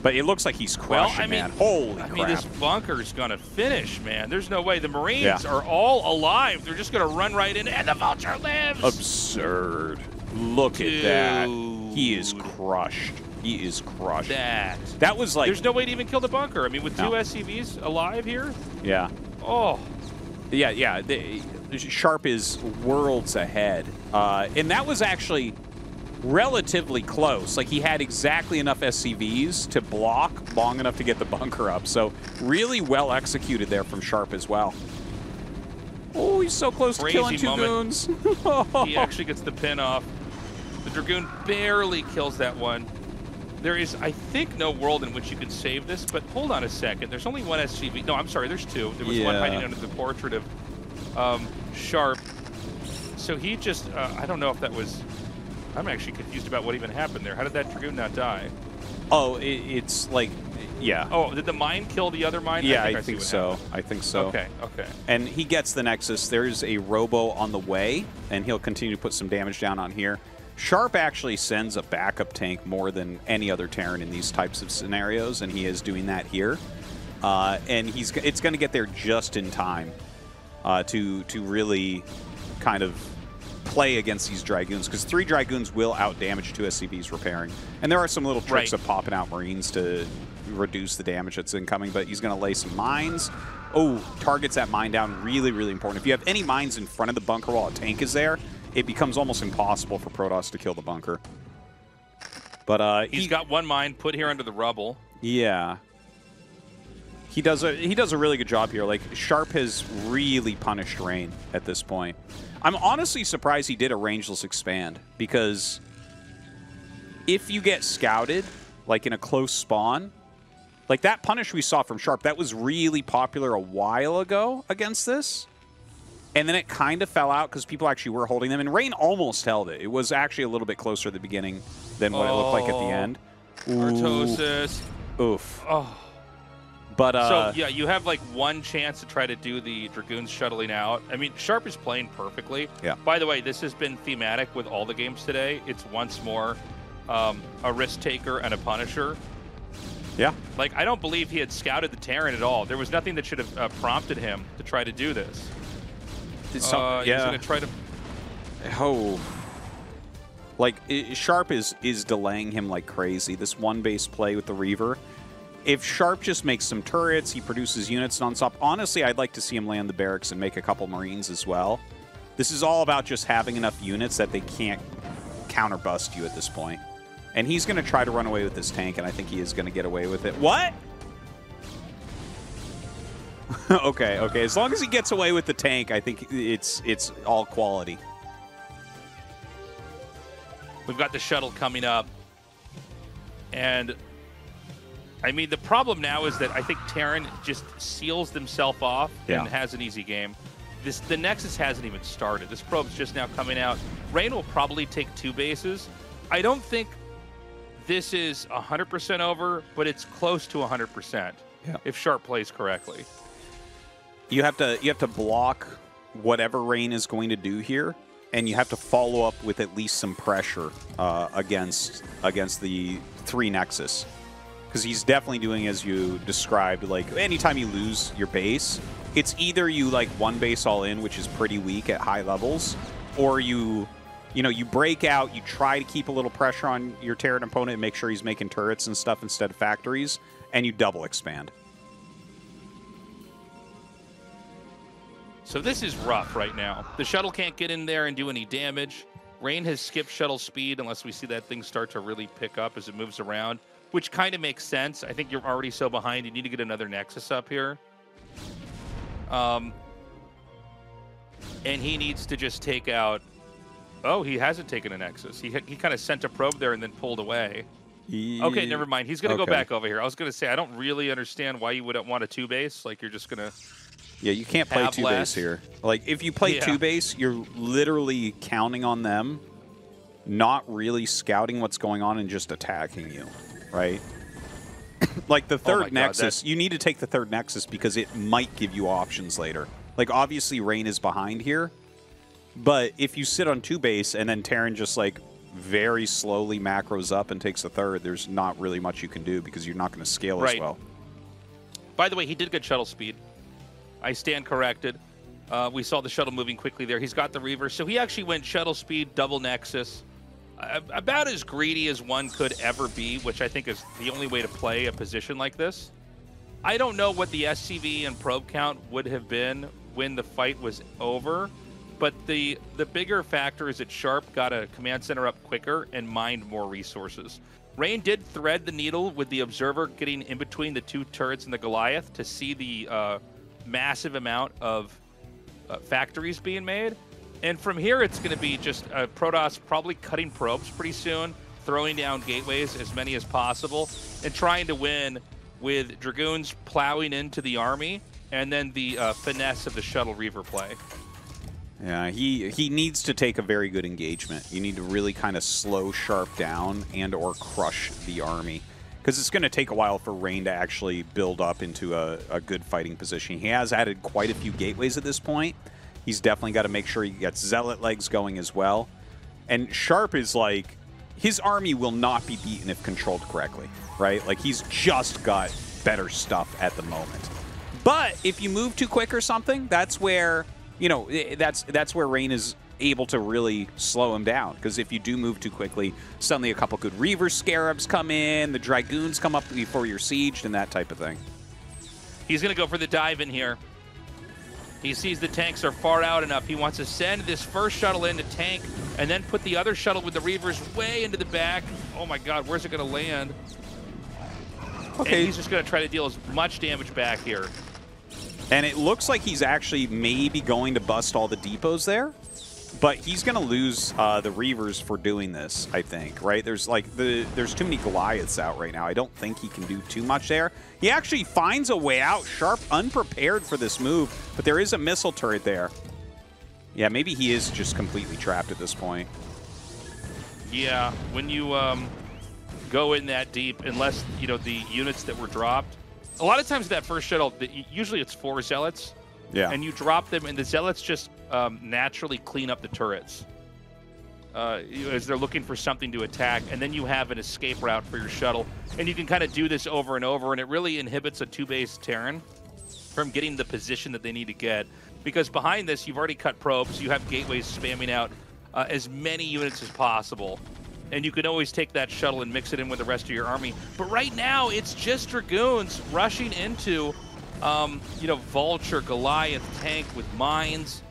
But it looks like he's crushing, man. Holy crap. I mean, this bunker's going to finish, man. There's no way. The Marines are all alive. They're just going to run right in, and the Vulture lives. Absurd. Look at that. He is crushed. He is crushed. That was like... There's no way to even kill the bunker. I mean, with 2 SCVs alive here? Yeah. Oh. Yeah. Sharp is worlds ahead. And that was actually relatively close. Like, he had exactly enough SCVs to block long enough to get the bunker up. So really well executed there from Sharp as well. Oh, he's so close to killing 2 goons. He actually gets the pin off. The Dragoon barely kills that one. There is, I think, no world in which you can save this, but hold on a second. There's only 1 SCV. No, I'm sorry, there's 2. There was one hiding under the portrait of Sharp. So he just, I don't know if that was... I'm actually confused about what even happened there. How did that Dragoon not die? Oh, it's like, yeah. Oh, did the mine kill the other mine? Yeah, I think so. I think so. Okay. And he gets the Nexus. There's a Robo on the way, and he'll continue to put some damage down on here. Sharp actually sends a backup tank more than any other Terran in these types of scenarios, and he is doing that here. And it's going to get there just in time to really kind of play against these Dragoons, because 3 Dragoons will outdamage 2 SCVs repairing. And there are some little tricks of popping out Marines to reduce the damage that's incoming, but he's going to lay some mines. Oh, targets that mine down, really, really important. If you have any mines in front of the bunker while a tank is there, it becomes almost impossible for Protoss to kill the bunker. But he's got 1 mine put here under the rubble. Yeah. He does a really good job here. Like, Sharp has really punished Rain at this point. I'm honestly surprised he did a rangeless expand, because if you get scouted, like in a close spawn, like that punish we saw from Sharp, that was really popular a while ago against this. And then it kind of fell out because people actually were holding them. And Rain almost held it. It was actually a little bit closer at the beginning than what it looked like at the end. Tastosis. Oof. Oh. But, so, yeah, you have like 1 chance to try to do the Dragoons shuttling out. I mean, Sharp is playing perfectly. Yeah. By the way, this has been thematic with all the games today. It's once more a risk taker and a punisher. Yeah. Like, I don't believe he had scouted the Terran at all. There was nothing that should have prompted him to try to do this. Yeah. He's going to try to... Oh. Like, Sharp is delaying him like crazy. This 1 base play with the Reaver. If Sharp just makes some turrets, he produces units nonstop. Honestly, I'd like to see him land the barracks and make a couple Marines as well. This is all about just having enough units that they can't counter-bust you at this point. And he's going to try to run away with this tank, and I think he is going to get away with it. What? Okay. As long as he gets away with the tank, I think it's all quality. We've got the shuttle coming up. And... I mean, the problem now is that I think Terran just seals themselves off and has an easy game. The Nexus hasn't even started. This probe's just now coming out. Rain will probably take 2 bases. I don't think this is 100% over, but it's close to 100% if Sharp plays correctly. You have to block whatever Rain is going to do here, and you have to follow up with at least some pressure against the 3 Nexus. Because he's definitely doing as you described. Like, anytime you lose your base, it's either you like 1 base all in, which is pretty weak at high levels, or you break out, you try to keep a little pressure on your Terran opponent and make sure he's making turrets and stuff instead of factories, and you double expand. So this is rough right now. The shuttle can't get in there and do any damage. Rain has skipped shuttle speed unless we see that thing start to really pick up as it moves around, which kind of makes sense. I think you're already so behind. You need to get another Nexus up here. And he needs to just take out... Oh, he hasn't taken a Nexus. He kind of sent a probe there and then pulled away. Okay, never mind. He's going to go back over here. I was going to say, I don't really understand why you wouldn't want a 2-base. Like, you're just going to... Yeah, you can't play 2-base here. Like, if you play 2-base, you're literally counting on them, not really scouting what's going on and just attacking you. Right? Like the 3rd Nexus, you need to take the 3rd Nexus because it might give you options later. Like, obviously, Rain is behind here, but if you sit on 2-base and then Terran just, like, very slowly macros up and takes the 3rd, there's not really much you can do because you're not going to scale as well. By the way, he did get shuttle speed. I stand corrected. We saw the shuttle moving quickly there. He's got the Reaver, so he actually went shuttle speed, double Nexus. About as greedy as one could ever be, which I think is the only way to play a position like this. I don't know what the SCV and probe count would have been when the fight was over, but the bigger factor is that Sharp got a command center up quicker and mined more resources. Rain did thread the needle with the Observer getting in between the 2 turrets and the Goliath to see the massive amount of factories being made. And from here, it's going to be just Protoss probably cutting probes pretty soon, throwing down gateways, as many as possible, and trying to win with Dragoons plowing into the army, and then the finesse of the Shuttle Reaver play. Yeah, he needs to take a very good engagement. You need to really kind of slow Sharp down and or crush the army. Because it's going to take a while for Rain to actually build up into a good fighting position. He has added quite a few gateways at this point. He's definitely got to make sure he gets Zealot legs going as well. And Sharp is like, his army will not be beaten if controlled correctly, right? Like, he's just got better stuff at the moment. But if you move too quick or something, that's where, you know, that's where Rain is able to really slow him down. Because if you do move too quickly, suddenly a couple good Reaver Scarabs come in, the Dragoons come up before you're sieged, and that type of thing. He's going to go for the dive in here. He sees the tanks are far out enough. He wants to send this first shuttle in to tank and then put the other shuttle with the Reavers way into the back. Oh my God, where's it going to land? Okay. And he's just going to try to deal as much damage back here. And it looks like he's actually maybe going to bust all the depots there, but he's going to lose the Reavers for doing this, I think, right? There's like there's too many Goliaths out right now. I don't think he can do too much there. He actually finds a way out. Sharp unprepared for this move, but there is a missile turret there. Yeah, maybe he is just completely trapped at this point. Yeah, when you go in that deep, unless, you know, the units that were dropped, a lot of times that first shuttle, usually it's 4 Zealots. Yeah. And you drop them, and the Zealots just naturally clean up the turrets as they're looking for something to attack, and then you have an escape route for your shuttle. And you can kind of do this over and over, and it really inhibits a 2-base Terran from getting the position that they need to get. Because behind this, you've already cut probes, you have gateways spamming out as many units as possible. And you can always take that shuttle and mix it in with the rest of your army. But right now, it's just Dragoons rushing into you know, Vulture, Goliath, tank with mines.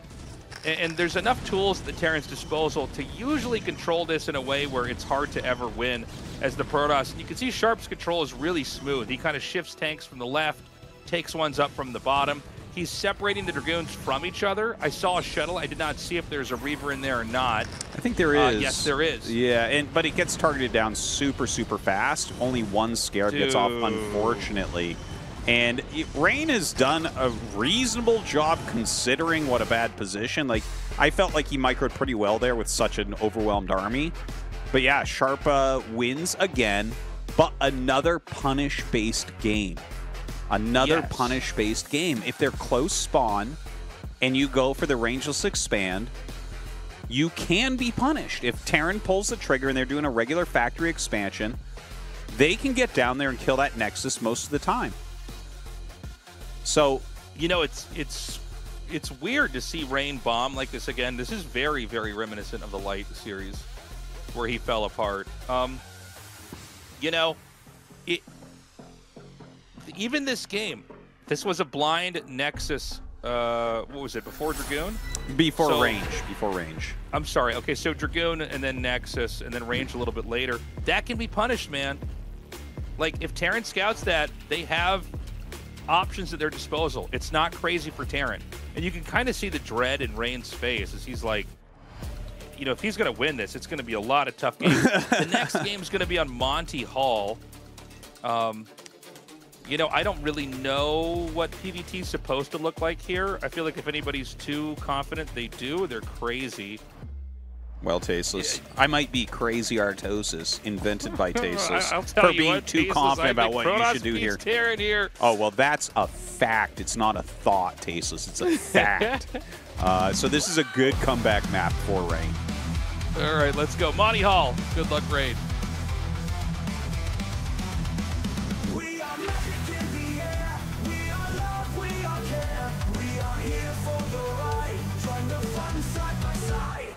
And there's enough tools at the Terran's disposal to usually control this in a way where it's hard to ever win as the Protoss. And you can see Sharp's control is really smooth. He kind of shifts tanks from the left, takes ones up from the bottom. He's separating the Dragoons from each other. I saw a shuttle. I did not see if there's a Reaver in there or not. I think there is. Yes, there is. Yeah, but it gets targeted down super, super fast. Only one Scarab gets off, unfortunately. And Rain has done a reasonable job considering what a bad position. Like, I felt like he microed pretty well there with such an overwhelmed army. But yeah, Sharp wins again, but another punish-based game. Another punish-based game. If they're close spawn and you go for the rangeless expand, you can be punished. If Terran pulls the trigger and they're doing a regular factory expansion, they can get down there and kill that Nexus most of the time. So, you know, it's weird to see Rain bomb like this again. This is very, very reminiscent of the Light series where he fell apart. You know, even this game, this was a blind Nexus. What was it, before Dragoon? Before range. Before range. I'm sorry. Okay, so Dragoon and then Nexus and then range a little bit later. That can be punished, man. Like, if Terran scouts that, they have options at their disposal. It's not crazy for Terran. And you can kind of see the dread in Rain's face as he's like, you know, if he's going to win this, it's going to be a lot of tough games. The next game is going to be on Monty Hall. You know, I don't really know what PvT is supposed to look like here. I feel like if anybody's too confident, they do. They're crazy. Well, Tasteless. I might be crazy Artosis, invented by Tasteless, for being too confident about what you should do here. Here. Oh, well, that's a fact. It's not a thought, Tasteless. It's a fact. So this is a good comeback map for Rain. All right, let's go. Monty Hall. Good luck, Rain. We are magic in the air. We are love, we are care. We are here for the ride. Join the fun side by side.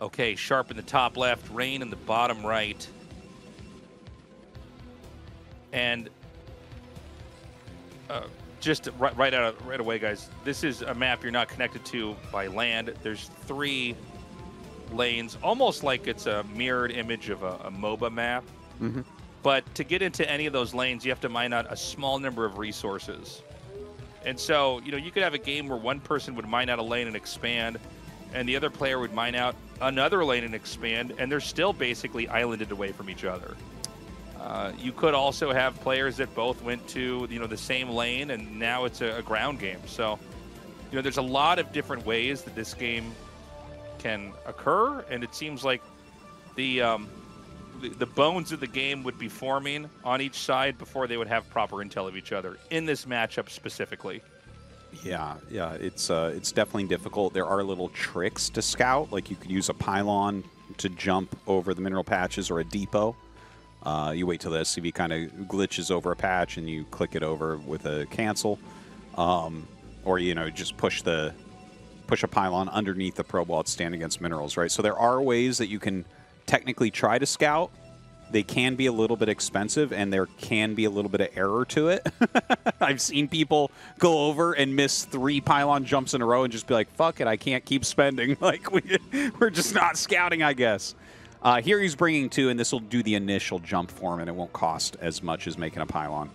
Okay, Sharp in the top left, Rain in the bottom right. And just right away, guys, this is a map you're not connected to by land. There's 3 lanes, almost like it's a mirrored image of a MOBA map. Mm-hmm. But to get into any of those lanes, you have to mine out a small number of resources. And so, you know, you could have a game where one person would mine out a lane and expand, and the other player would mine out another lane and expand, and they're still basically islanded away from each other. You could also have players that both went to, you know, the same lane, and now it's a ground game. So, you know, there's a lot of different ways that this game can occur, and it seems like the bones of the game would be forming on each side before they would have proper intel of each other in this matchup specifically. Yeah, it's definitely difficult. There are little tricks to scout, like you could use a pylon to jump over the mineral patches or a depot. You wait till the SCV kind of glitches over a patch and you click it over with a cancel. Or, you know, just push a pylon underneath the probe while it's standing against minerals, right? So there are ways that you can technically try to scout. They can be a little bit expensive, and there can be a little bit of error to it. I've seen people go over and miss 3 pylon jumps in a row and just be like, fuck it, I can't keep spending. Like, we're just not scouting, I guess. Here he's bringing 2, and this will do the initial jump for him, and it won't cost as much as making a pylon.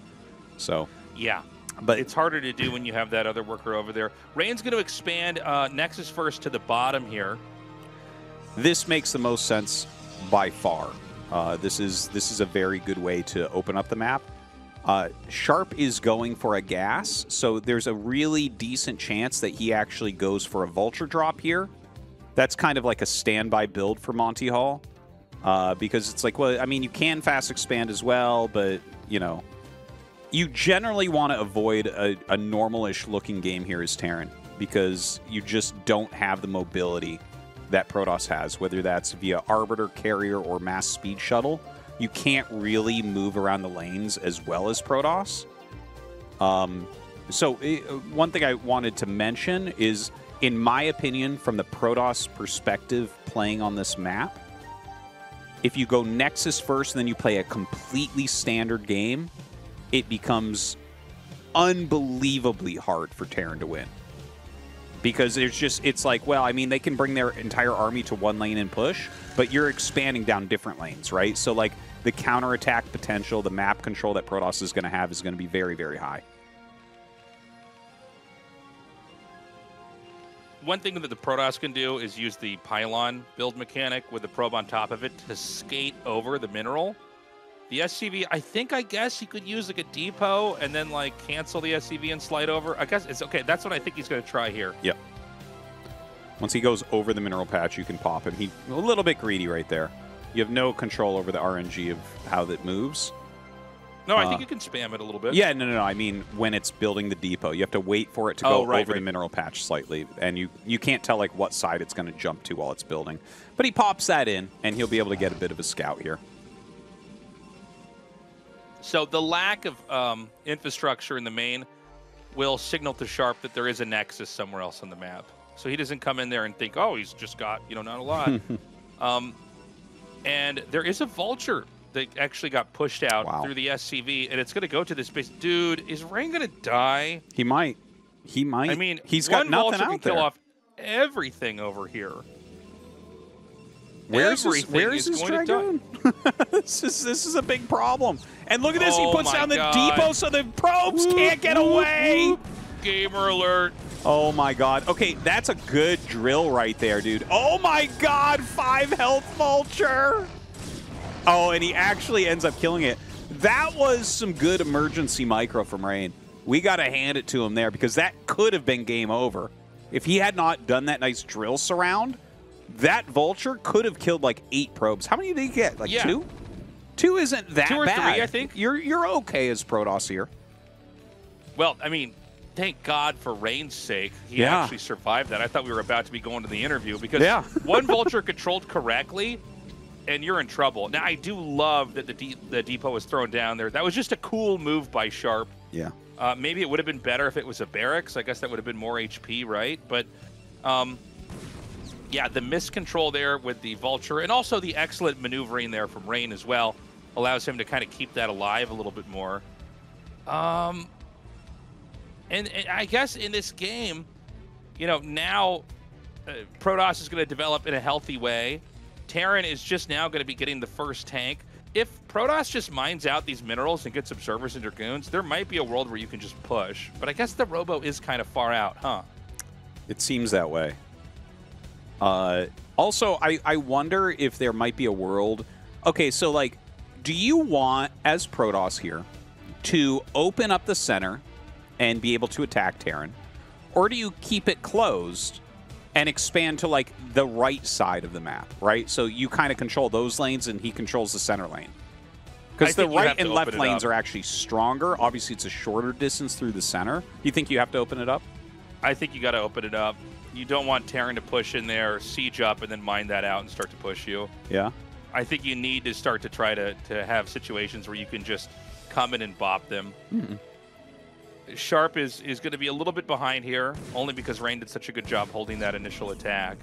So, yeah. But it's harder to do when you have that other worker over there. Rain's going to expand Nexus first to the bottom here. This makes the most sense by far. This is a very good way to open up the map. Sharp is going for a gas, so there's a really decent chance that he actually goes for a vulture drop here. That's kind of like a standby build for Monty Hall. Because it's like, well, I mean, you can fast expand as well, but, you know, you generally want to avoid a normal-ish looking game here as Terran, because you just don't have the mobility that Protoss has, whether that's via Arbiter, Carrier, or Mass Speed Shuttle. You can't really move around the lanes as well as Protoss. One thing I wanted to mention is, in my opinion, from the Protoss perspective playing on this map, if you go Nexus first and then you play a completely standard game, it becomes unbelievably hard for Terran to win. Because it's like, well, I mean, they can bring their entire army to one lane and push, but you're expanding down different lanes, right? So, like, the counterattack potential, the map control that Protoss is going to have is going to be very, very high. One thing that the Protoss can do is use the pylon build mechanic with the probe on top of it to skate over the mineral. The SCV, I guess you could use like a depot and then like cancel the SCV and slide over. I guess it's okay. That's what I think he's going to try here. Yep. Once he goes over the mineral patch, you can pop him. He's a little bit greedy right there. You have no control over the RNG of how that moves. No, I think you can spam it a little bit. Yeah, no. I mean, when it's building the depot, you have to wait for it to go over the mineral patch slightly, and you can't tell like what side it's going to jump to while it's building. But he pops that in, and he'll be able to get a bit of a scout here. So the lack of infrastructure in the main will signal to Sharp that there is a Nexus somewhere else on the map. So he doesn't come in there and think, oh, he's just got, you know, not a lot. And there is a Vulture that actually got pushed out through the SCV, and it's going to go to this base. Dude, is Rain going to die? He might. He might. I mean, he's got nothing Vulture out can there. kill off everything over here. Where's his Dragoon? This is a big problem. And look at this. He puts down the depot so the probes can't get away. Gamer alert. Oh, my God. Okay, that's a good drill right there, dude. Oh, my God. 5 health Vulture. Oh, and he actually ends up killing it. That was some good emergency micro from Rain. We got to hand it to him there, because that could have been game over. If he had not done that nice drill surround, that Vulture could have killed like 8 probes. How many did he get? Like 2? 2 isn't that bad. 2 or 3, I think. You're okay as Protoss here. Well, I mean, thank God for Rain's sake, he actually survived that. I thought we were about to be going to the interview, because one Vulture controlled correctly, and you're in trouble. Now, I do love that the depot was thrown down there. That was just a cool move by Sharp. Yeah. Maybe it would have been better if it was a barracks. I guess that would have been more HP, right? But, yeah, the miscontrol there with the Vulture, and also the excellent maneuvering there from Rain as well, allows him to kind of keep that alive a little bit more. And I guess in this game, you know, now Protoss is going to develop in a healthy way. Terran is just now going to be getting the first tank. If Protoss just mines out these minerals and gets observers and Dragoons, there might be a world where you can just push. But I guess the Robo is kind of far out, huh? It seems that way. Also, I wonder if there might be a world... Okay, so, like, do you want, as Protoss here, to open up the center and be able to attack Terran? Or do you keep it closed and expand to, like, the right side of the map, right? So you kind of control those lanes and he controls the center lane. Because the right and left lanes are actually stronger. Obviously, it's a shorter distance through the center. You think you have to open it up? I think you got to open it up. You don't want Terran to push in there, siege up, and then mine that out and start to push you. Yeah. I think you need to start to try to have situations where you can just come in and bop them. Sharp is going to be a little bit behind here, only because Rain did such a good job holding that initial attack.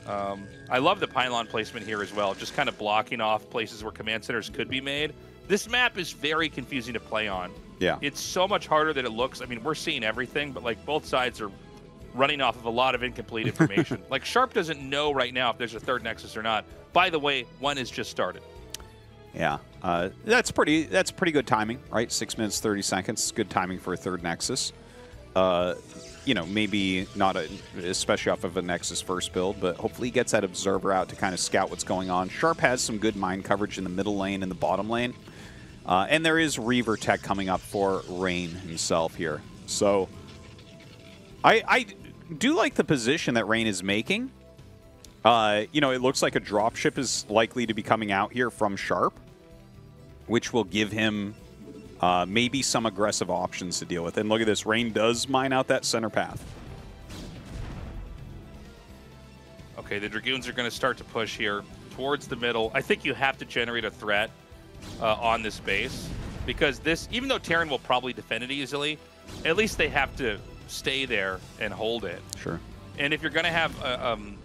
I love the pylon placement here as well, just kind of blocking off places where command centers could be made. This map is very confusing to play on. Yeah. It's so much harder than it looks. I mean, we're seeing everything, but like both sides are running off of a lot of incomplete information. Like Sharp doesn't know right now if there's a third Nexus or not. By the way, one has just started. Yeah, that's pretty good timing, right? 6 minutes 30 seconds, good timing for a third Nexus. You know, maybe not especially off of a Nexus first build, but hopefully he gets that observer out to kind of scout what's going on. Sharp has some good mine coverage in the middle lane and the bottom lane, and there is Reaver tech coming up for Rain himself here. So I do like the position that Rain is making. You know, it looks like a dropship is likely to be coming out here from Sharp, which will give him maybe some aggressive options to deal with. And look at this. Rain does mine out that center path. Okay, the Dragoons are going to start to push here towards the middle. I think you have to generate a threat on this base, because this, even though Terran will probably defend it easily, at least they have to stay there and hold it. Sure. And if you're going to have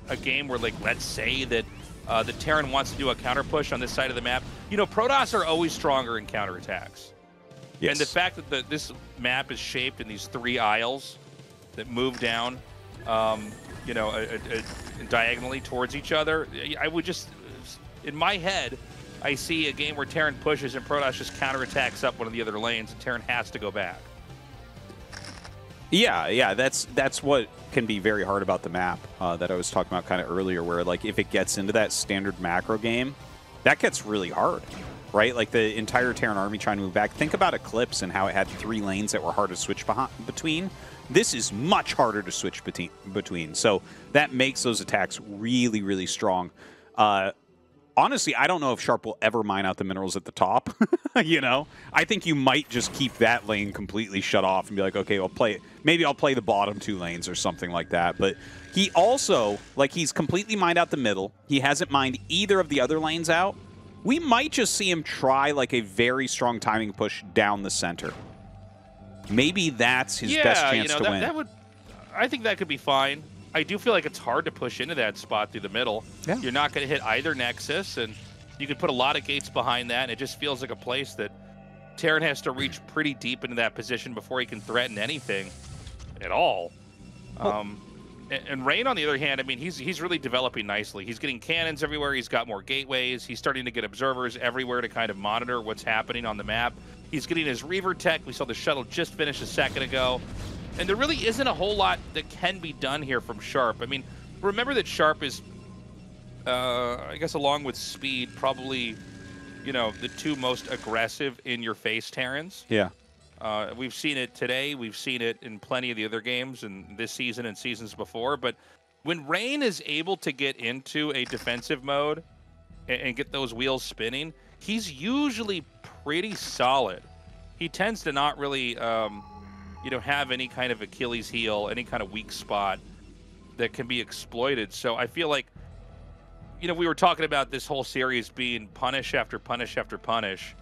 a game where, like, let's say that the Terran wants to do a counter push on this side of the map, you know, Protoss are always stronger in counterattacks. Yes. And the fact that this map is shaped in these 3 aisles that move down, you know, diagonally towards each other, I would just, in my head, I see a game where Terran pushes and Protoss just counterattacks up one of the other lanes, and Terran has to go back. Yeah, that's what can be very hard about the map that I was talking about kind of earlier, where like if it gets into that standard macro game, that gets really hard, right? Like the entire Terran army trying to move back. Think about Eclipse and how it had 3 lanes that were hard to switch between. This is much harder to switch between. So that makes those attacks really, really strong. Honestly, I don't know if Sharp will ever mine out the minerals at the top. You know, I think you might just keep that lane completely shut off and be like, okay, maybe I'll play the bottom 2 lanes or something like that. But he also, like, he's completely mined out the middle. He hasn't mined either of the other lanes out. We might just see him try like a very strong timing push down the center. Maybe that's his best chance to win. I think that could be fine. I do feel like it's hard to push into that spot through the middle. Yeah. You're not going to hit either Nexus, and you could put a lot of gates behind that, and it just feels like a place that Terran has to reach pretty deep into that position before he can threaten anything at all. And Rain, on the other hand, I mean, he's really developing nicely. He's getting cannons everywhere. He's got more gateways. He's starting to get observers everywhere to kind of monitor what's happening on the map. He's getting his Reaver tech. We saw the shuttle just finish a second ago. And there really isn't a whole lot that can be done here from Sharp. I mean, remember that Sharp is, I guess along with Speed, probably, you know, the 2 most aggressive in-your-face Terrans. Yeah. We've seen it today. We've seen it in plenty of the other games and this season and seasons before. But when Rain is able to get into a defensive mode and get those wheels spinning, he's usually pretty solid. He tends to not really... you know, have any kind of Achilles heel, any kind of weak spot that can be exploited. So I feel like, you know, we were talking about this whole series being punish after punish after punish.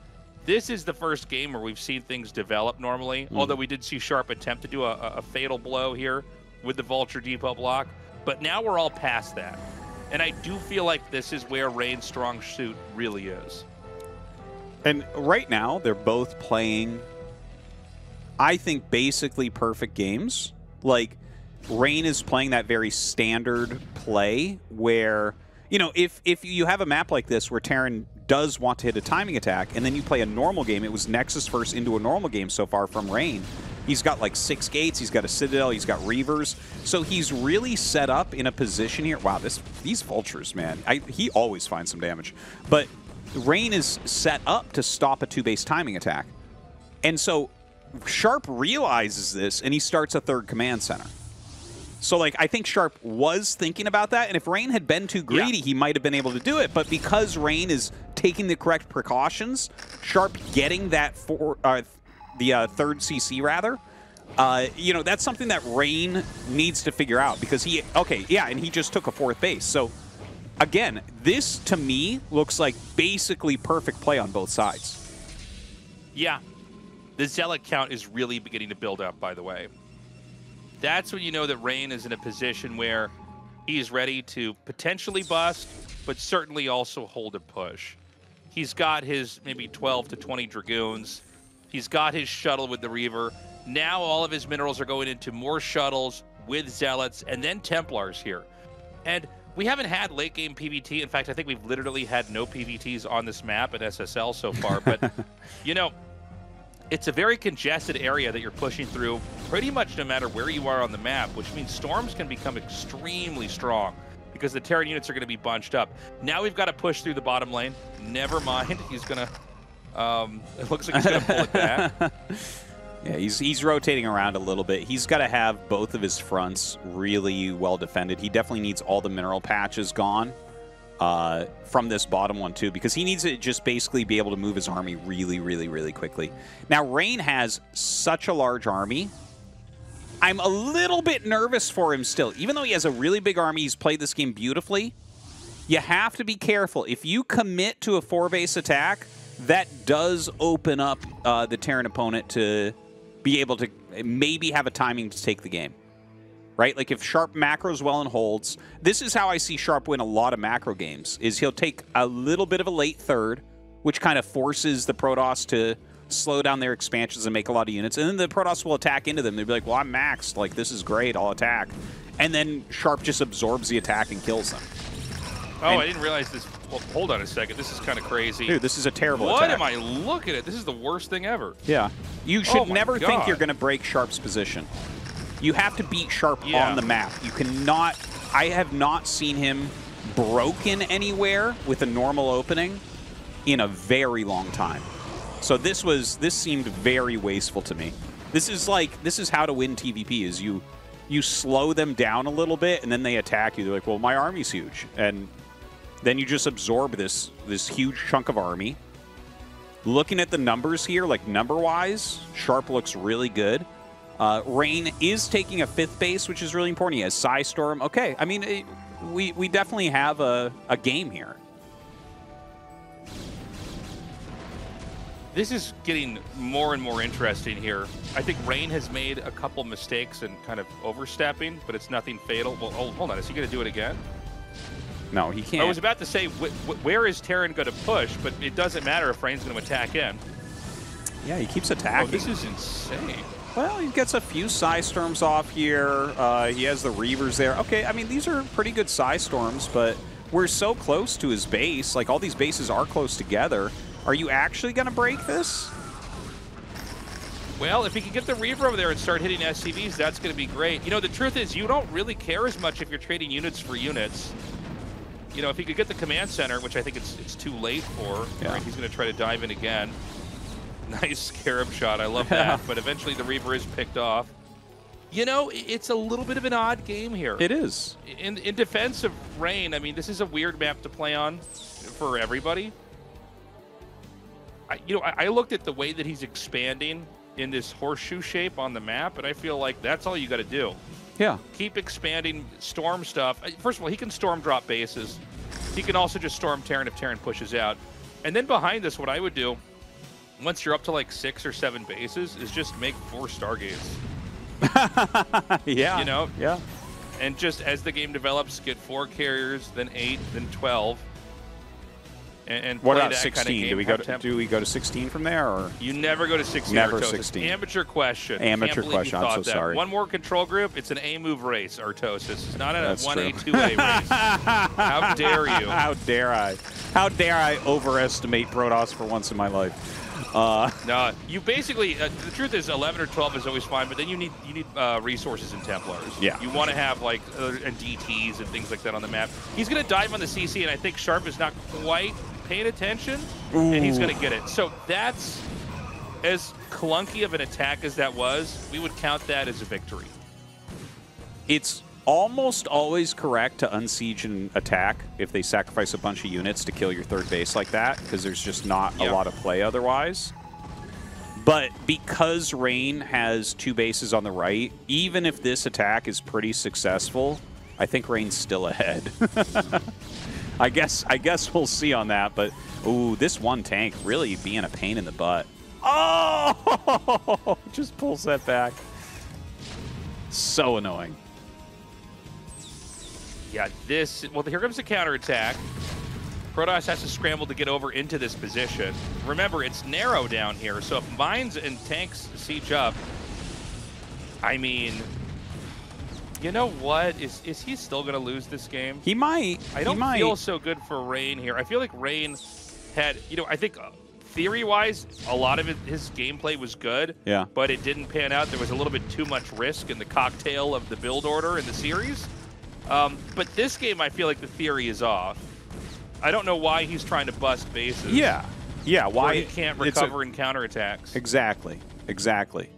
This is the first game where we've seen things develop normally, although we did see Sharp attempt to do a fatal blow here with the Vulture depot block. But now we're all past that. And I do feel like this is where Rain's strong suit really is. And right now, they're both playing... I think basically perfect games. Like, Rain is playing that very standard play where, you know, if you have a map like this where Terran does want to hit a timing attack and then you play a normal game, it was Nexus first into a normal game so far from Rain. He's got like 6 gates, he's got a Citadel, he's got Reavers. So he's really set up in a position here. Wow, these Vultures, man. He always finds some damage. But Rain is set up to stop a 2-base timing attack. And so Sharp realizes this, and he starts a 3rd command center. So, like, I think Sharp was thinking about that, and if Rain had been too greedy, he might have been able to do it. But because Rain is taking the correct precautions, Sharp getting that the 3rd CC, rather, you know, that's something that Rain needs to figure out, because and he just took a 4th base. So again, this to me looks like basically perfect play on both sides. Yeah. The Zealot count is really beginning to build up, by the way. That's when you know that Rain is in a position where he's ready to potentially bust, but certainly also hold a push. He's got his maybe 12 to 20 Dragoons. He's got his shuttle with the Reaver. Now all of his minerals are going into more shuttles with Zealots and then Templars here. And we haven't had late game PvT. In fact, I think we've literally had no PvTs on this map at SSL so far. But, you know, it's a very congested area that you're pushing through pretty much no matter where you are on the map, which means storms can become extremely strong because the Terran units are going to be bunched up. Now we've got to push through the bottom lane. Never mind. He's going to... it looks like he's going to pull it back. Yeah, he's rotating around a little bit. He's got to have both of his fronts really well defended. He definitely needs all the mineral patches gone from this bottom one, too, because he needs to just basically be able to move his army really quickly. Now, Rain has such a large army. I'm a little bit nervous for him still. Even though he has a really big army, he's played this game beautifully. You have to be careful. If you commit to a 4-base attack, that does open up the Terran opponent to be able to maybe have a timing to take the game, right? Like if Sharp macros well and holds, this is how I see Sharp win a lot of macro games, is he'll take a little bit of a late third, which kind of forces the Protoss to slow down their expansions and make a lot of units, and then the Protoss will attack into them. They'll be like, well, I'm maxed, like this is great, I'll attack. And then Sharp just absorbs the attack and kills them. Oh, and I didn't realize this. Well, hold on a second. This is kind of crazy. Dude, this is a terrible What attack. am I looking at? This is the worst thing ever. Yeah. You should never think you're going to break Sharp's position. You have to beat Sharp on the map. You cannot... I have not seen him broken anywhere with a normal opening in a very long time. So this seemed very wasteful to me. This is how to win TVP, is you slow them down a little bit and then they attack you. They're like, well, my army's huge. And then you just absorb this huge chunk of army. Looking at the numbers here, like number-wise, Sharp looks really good. Rain is taking a 5th base, which is really important. He has Psystorm. Okay, I mean, we definitely have a game here. This is getting more and more interesting here. I think Rain has made a couple mistakes and kind of overstepping, but it's nothing fatal. Well, hold on. Is he going to do it again? No, he can't. I was about to say, where is Terran going to push? But it doesn't matter if Rain's going to attack in. Yeah, he keeps attacking. Oh, this is insane. Well, he gets a few Psystorms off here. He has the Reavers there. Okay, I mean, these are pretty good Psystorms, but we're so close to his base. Like, all these bases are close together. Are you actually going to break this? Well, if he can get the Reaver over there and start hitting SCVs, that's going to be great. You know, the truth is you don't really care as much if you're trading units for units. You know, if he could get the command center, which I think it's too late for, right, he's going to try to dive in again. Nice Scarab shot. I love that. But eventually the Reaver is picked off. You know, it's a little bit of an odd game here. It is. In defense of Rain, I mean, this is a weird map to play on for everybody. I looked at the way that he's expanding in this horseshoe shape on the map, and I feel like that's all you got to do. Yeah. Keep expanding storm stuff. First of all, he can storm drop bases. He can also just storm Terran if Terran pushes out. And then behind this, what I would do, once you're up to like 6 or 7 bases, is just make 4 Stargates. Yeah. You know? Yeah. And just as the game develops, get 4 carriers, then 8, then 12. And what about that 16? Kind of Do we go to 16 from there, or you never go to 16? Never Artosis. 16. Amateur question. Amateur question. I'm so that. sorry. One more control group. It's an A move race. Artosis. It's not a 1A 2A race. How dare you? How dare I? How dare I overestimate Protoss for once in my life? No, you basically. The truth is, 11 or 12 is always fine, but then you need resources in Templars. Yeah. You want to have like and DTs and things like that on the map. He's going to dive on the CC, and I think Sharp is not quite paying attention, and he's going to get it. So that's, as clunky of an attack as that was, we would count that as a victory. It's almost always correct to unsiege and attack if they sacrifice a bunch of units to kill your 3rd base like that, because there's just not a lot of play otherwise. But because Rain has 2 bases on the right, even if this attack is pretty successful, I think Rain's still ahead. I guess we'll see on that. But ooh, this one tank really being a pain in the butt. Oh, just pulls that back. So annoying. Yeah, well, here comes the counterattack. Protoss has to scramble to get over into this position. Remember, it's narrow down here, so if mines and tanks siege up, I mean, you know what? Is he still going to lose this game? He might. I don't feel so good for Rain here. I feel like Rain had, I think theory-wise, a lot of his gameplay was good, yeah, but it didn't pan out. There was a little bit too much risk in the cocktail of the build order in the series. But this game, I feel like the theory is off. I don't know why he's trying to bust bases. Yeah, why he can't recover in counterattacks. Exactly.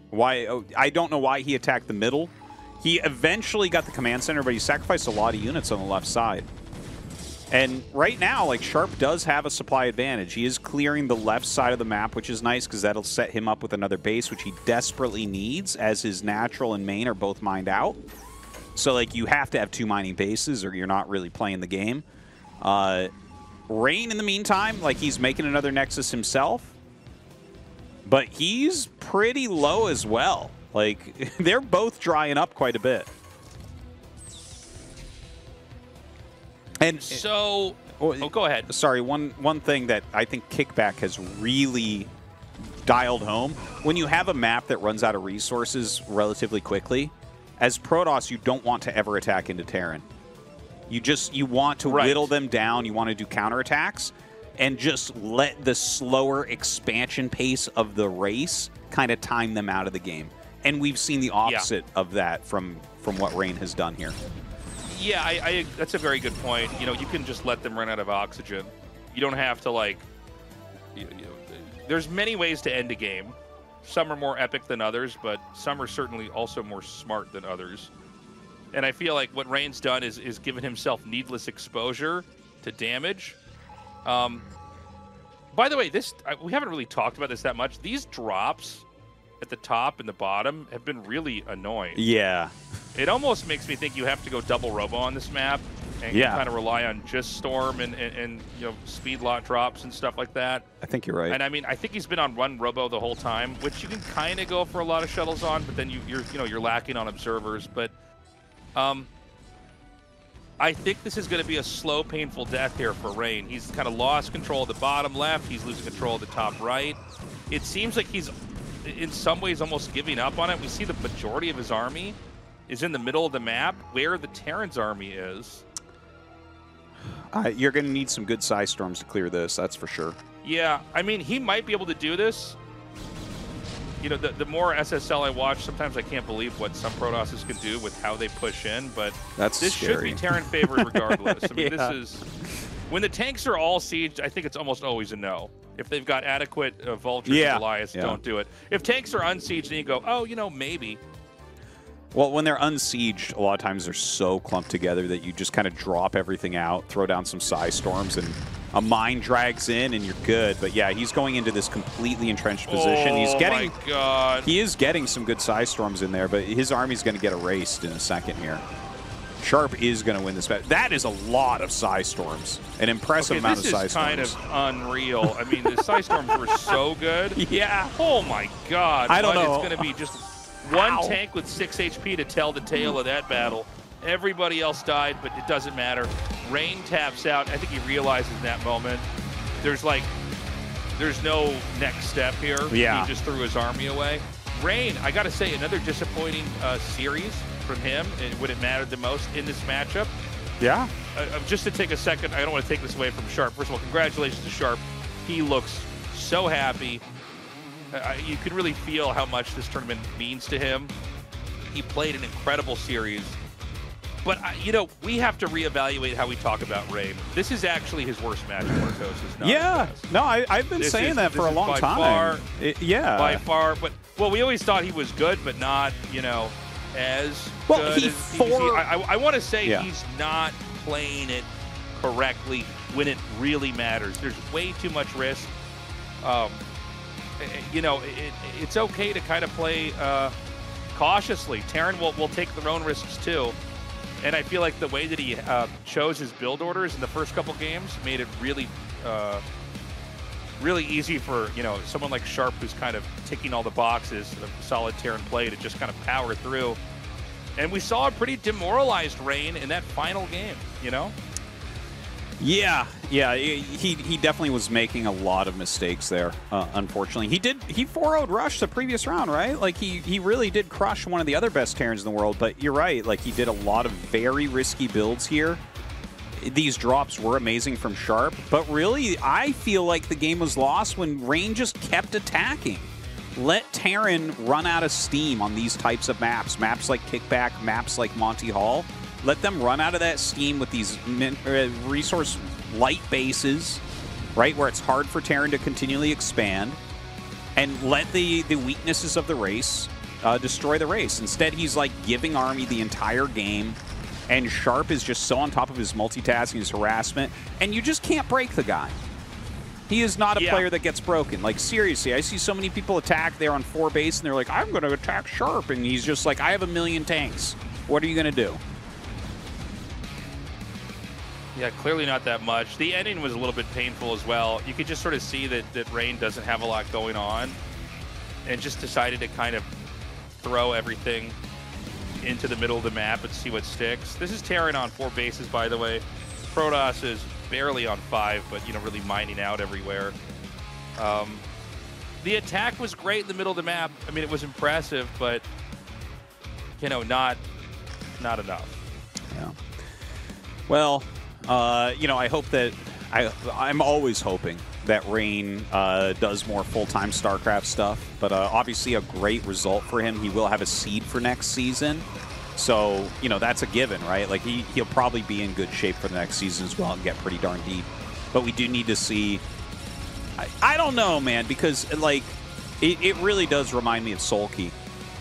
Why? I don't know why he attacked the middle. He eventually got the command center, but he sacrificed a lot of units on the left side. And right now, like, Sharp does have a supply advantage. He is clearing the left side of the map, which is nice because that'll set him up with another base, which he desperately needs, as his natural and main are both mined out. So, like, you have to have 2 mining bases or you're not really playing the game. Rain, in the meantime, like, he's making another Nexus himself. But he's pretty low as well. Like, they're both drying up quite a bit. And so, go ahead. Sorry, one thing that I think Kickback has really dialed home, when you have a map that runs out of resources relatively quickly, as Protoss, you don't want to ever attack into Terran. You want to whittle them down, you want to do counterattacks, and just let the slower expansion pace of the race kind of time them out of the game. And we've seen the opposite of that from what Rain has done here. Yeah, that's a very good point. You can just let them run out of oxygen. You don't have to, like... there's many ways to end a game. Some are more epic than others, but some are certainly also more smart than others. And I feel like what Rain's done is given himself needless exposure to damage. By the way, we haven't really talked about this that much. These drops at the top and the bottom have been really annoying. Yeah. It almost makes me think you have to go double robo on this map and kind of rely on just Storm and speed lot drops and stuff like that. I think you're right. And I mean, I think he's been on one robo the whole time, which you can kind of go for a lot of shuttles on, but then you're lacking on observers. But I think this is going to be a slow, painful death here for Rain. He's kind of lost control of the bottom left. He's losing control of the top right. It seems like he's, in some ways, almost giving up on it. We see the majority of his army is in the middle of the map, where the Terran's army is. You're going to need some good size storms to clear this, that's for sure. Yeah, I mean, he might be able to do this. The more SSL I watch, sometimes I can't believe what some Protosses can do with how they push in, but this should be Terran favored regardless. I mean, this is... When the tanks are all sieged, I think it's almost always a no. If they've got adequate Vultures and Goliaths, don't do it. If tanks are unsieged, then you go, oh, maybe. Well, when they're unsieged, a lot of times they're so clumped together that you just kind of drop everything out, throw down some size storms, and a mine drags in, and you're good. But yeah, he's going into this completely entrenched position. My God. He is getting some good size storms in there, but his army's going to get erased in a second here. Sharp is going to win this match. That is a lot of size storms. An impressive amount of size storms. This is kind of unreal. I mean, the size storms were so good. Yeah. Oh my God. I don't know. It's going to be just one tank with 6 HP to tell the tale of that battle. Everybody else died, but it doesn't matter. Rain taps out. I think he realizes in that moment there's no next step here. Yeah. He just threw his army away. Rain, I got to say, another disappointing series from him when it mattered the most in this matchup. Yeah. Just to take a second, I don't want to take this away from Sharp. First of all, congratulations to Sharp. He looks so happy. You can really feel how much this tournament means to him. He played an incredible series. But, we have to reevaluate how we talk about Rain. This is actually his worst match in Tastosis. Yeah. No, I've been saying that for a long time. By far. But, well, we always thought he was good, but not, as well, good. I want to say he's not playing it correctly when it really matters. There's way too much risk. It's okay to kind of play cautiously. Terran will take their own risks too. And I feel like the way that he chose his build orders in the first couple games made it really, really easy for, you know, someone like Sharp, who's kind of ticking all the boxes of solid Terran play, to just kind of power through. And we saw a pretty demoralized Rain in that final game, you know? Yeah, he definitely was making a lot of mistakes there, unfortunately. He 4-0'd Rush the previous round, right? Like, he really did crush one of the other best Terrans in the world, but you're right, like, he did a lot of very risky builds here. These drops were amazing from Sharp, but really, I feel like the game was lost when Rain just kept attacking. Let Terran run out of steam on these types of maps. Maps like Kickback, maps like Monty Hall. Let them run out of that steam with these resource-light bases, right, where it's hard for Terran to continually expand, and let the weaknesses of the race destroy the race. Instead, he's, like, giving Army the entire game, and Sharp is just so on top of his multitasking, his harassment, and you just can't break the guy. He is not a player that gets broken. Like, seriously, I see so many people attack there on 4 base, and they're like, I'm going to attack Sharp, and he's just like, I have 1,000,000 tanks. What are you going to do? Yeah, clearly not that much. The ending was a little bit painful as well. You could just sort of see that Rain doesn't have a lot going on and just decided to kind of throw everything into the middle of the map and see what sticks. This is Terran on 4 bases, by the way. Protoss is barely on 5, but, you know, really mining out everywhere. The attack was great in the middle of the map. I mean, it was impressive, but, you know, not enough. Yeah. Well, you know, I hope that I'm always hoping that Rain does more full-time StarCraft stuff, but obviously a great result for him. He will have a seed for next season, so, you know, that's a given, right? Like, he'll probably be in good shape for the next season as well and get pretty darn deep. But we do need to see... I don't know, man, because, like, it really does remind me of Sulky,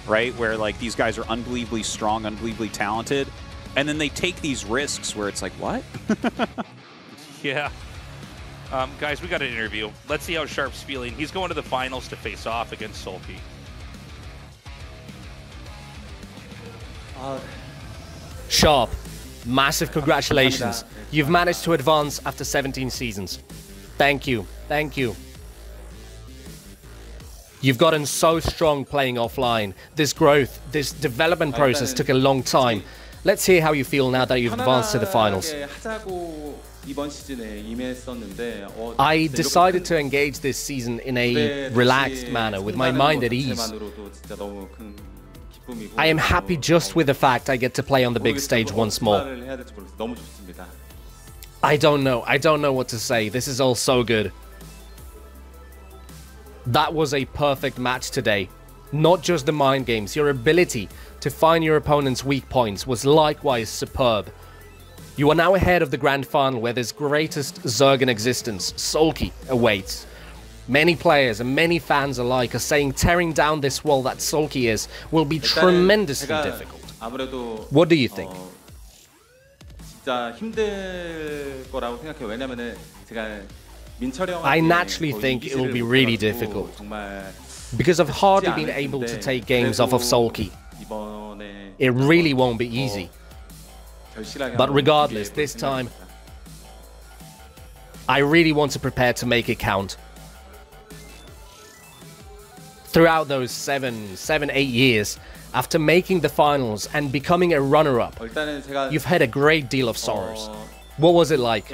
right? Where, like, these guys are unbelievably strong, unbelievably talented, and then they take these risks where it's like, what? Yeah. Guys, we got an interview. Let's see how Sharp's feeling. He's going to the finals to face off against Sulky. Sharp, massive congratulations. You've managed to advance after 17 seasons. Thank you. Thank you. You've gotten so strong playing offline. This growth, this development process took a long time. Let's hear how you feel now that you've advanced to the finals. I decided to engage this season in a relaxed manner, with my mind at ease. I am happy just with the fact I get to play on the big stage once more. I don't know what to say. This is all so good. That was a perfect match today. Not just the mind games, your ability to find your opponent's weak points was likewise superb. You are now ahead of the grand final where this greatest Zerg in existence, Sulky, awaits. Many players and many fans alike are saying tearing down this wall that Sulky is will be tremendously difficult. What do you think? I naturally think it will be really difficult, because I've hardly been able to take games off of Sulky. It really won't be easy. But regardless, this time, I really want to prepare to make it count. Throughout those 8 years, after making the finals and becoming a runner-up, you've had a great deal of sorrows. What was it like?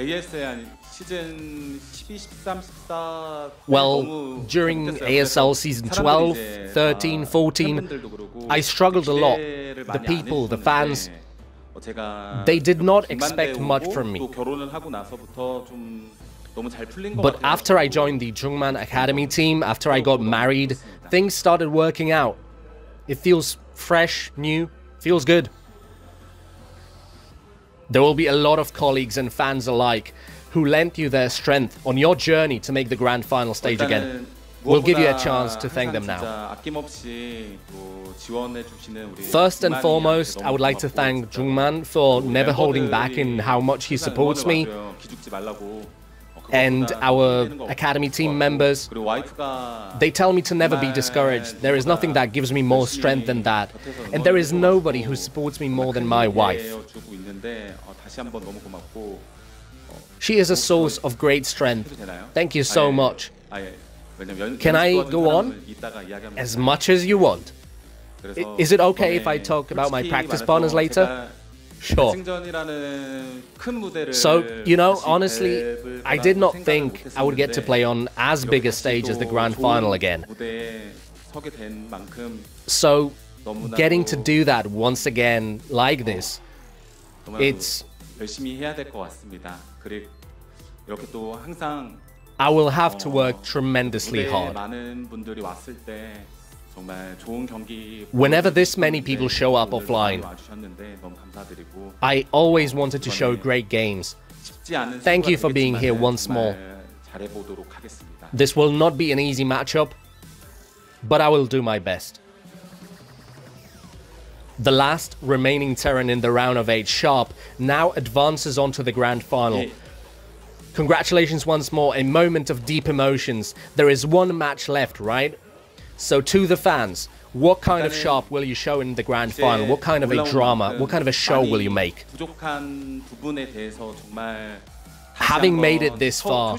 Well, during ASL Season 12, 13, 14, I struggled a lot. The people, the fans, they did not expect much from me. But after I joined the Jungman Academy team, after I got married, things started working out. It feels fresh, new, feels good. There will be a lot of colleagues and fans alike who lent you their strength on your journey to make the grand final stage again. We'll give you a chance to thank them now. First and foremost, I would like to thank Jungman for never holding back in how much he supports me. and our academy team members, they tell me to never be discouraged. There is nothing that gives me more strength than that. And there is nobody who supports me more than my wife. She is a source of great strength. Thank you so much. Can I go on? As much as you want. Is it okay if I talk about my practice partners later? Sure. So, you know, honestly, I did not think I would get to play on as big a stage as the Grand Final again. So, getting to do that once again like this, it's... I will have to work tremendously hard. Whenever this many people show up offline, I always wanted to show great games. Thank you for being here once more. This will not be an easy matchup, but I will do my best. The last remaining Terran in the round of 8, Sharp, now advances on to the Grand Final. Congratulations once more, a moment of deep emotions. There is one match left, right? So to the fans, what kind of Sharp will you show in the Grand Final? What kind of a drama, what kind of a show will you make? Having made it this far,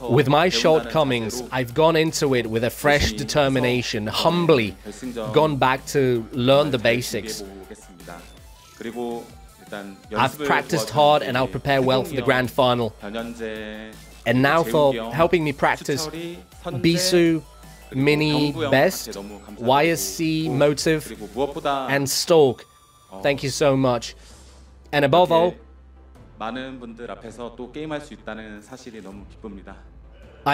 with my shortcomings, I've gone into it with a fresh determination, humbly gone back to learn the basics. I've practiced hard and I'll prepare well for the Grand Final. And now for helping me practice, Bisu, Mini Best, YSC Motive, and Stalk. Thank you so much. And above all, I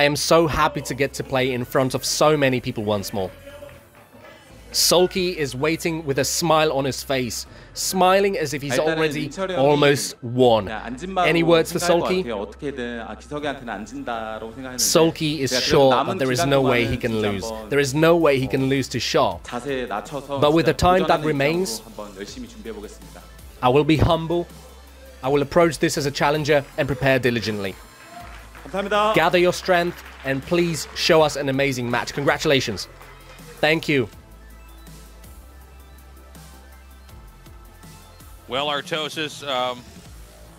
am so happy to get to play in front of so many people once more. Sulky is waiting with a smile on his face, smiling as if he's already almost won. Any words for Sulky? Sulky is sure that there is no way he can lose. There is no way he can lose to Sharp. But with the time that remains, I will be humble. I will approach this as a challenger and prepare diligently. Gather your strength and please show us an amazing match. Congratulations. Thank you. Well, Tastosis,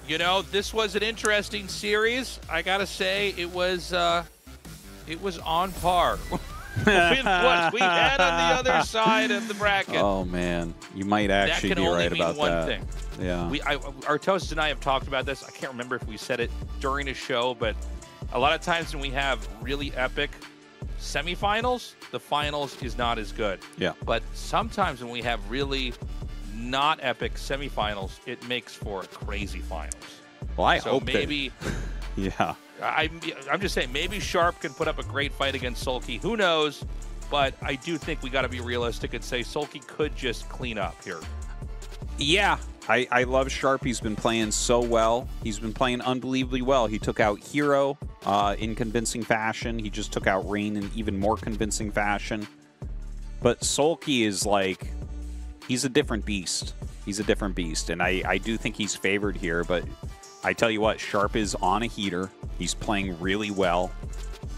you know, this was an interesting series. I gotta say, it was on par with what we had on the other side of the bracket. Oh man, you might actually be right about that. Thing. Yeah. Tastosis and I have talked about this. I can't remember if we said it during a show, but a lot of times when we have really epic semifinals, the finals is not as good. Yeah. But sometimes when we have really not epic semifinals, it makes for crazy finals. Well, I hope maybe. Yeah. I'm just saying, maybe Sharp can put up a great fight against Sulky. Who knows? But I do think we got to be realistic and say Sulky could just clean up here. Yeah. I love Sharp. He's been playing so well. He's been playing unbelievably well. He took out Hero in convincing fashion. He just took out Rain in even more convincing fashion. But Sulky is like, he's a different beast. He's a different beast. And I do think he's favored here. But I tell you what, Sharp is on a heater. He's playing really well.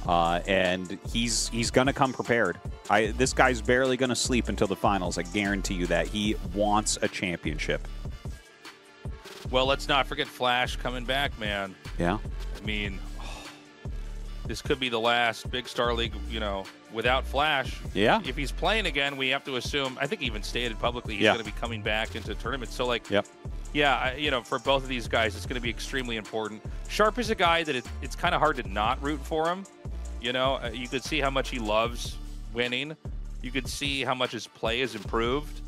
And he's going to come prepared. This guy's barely going to sleep until the finals. I guarantee you that. He wants a championship. Well, let's not forget Flash coming back, man. Yeah. I mean, this could be the last big StarLeague, you know, without Flash. Yeah. If he's playing again, we have to assume, I think he even stated publicly he's going to be coming back into tournaments. So, like, yeah, you know, for both of these guys, it's going to be extremely important. Sharp is a guy that it's kind of hard to not root for him. You know, you could see how much he loves winning. You could see how much his play has improved.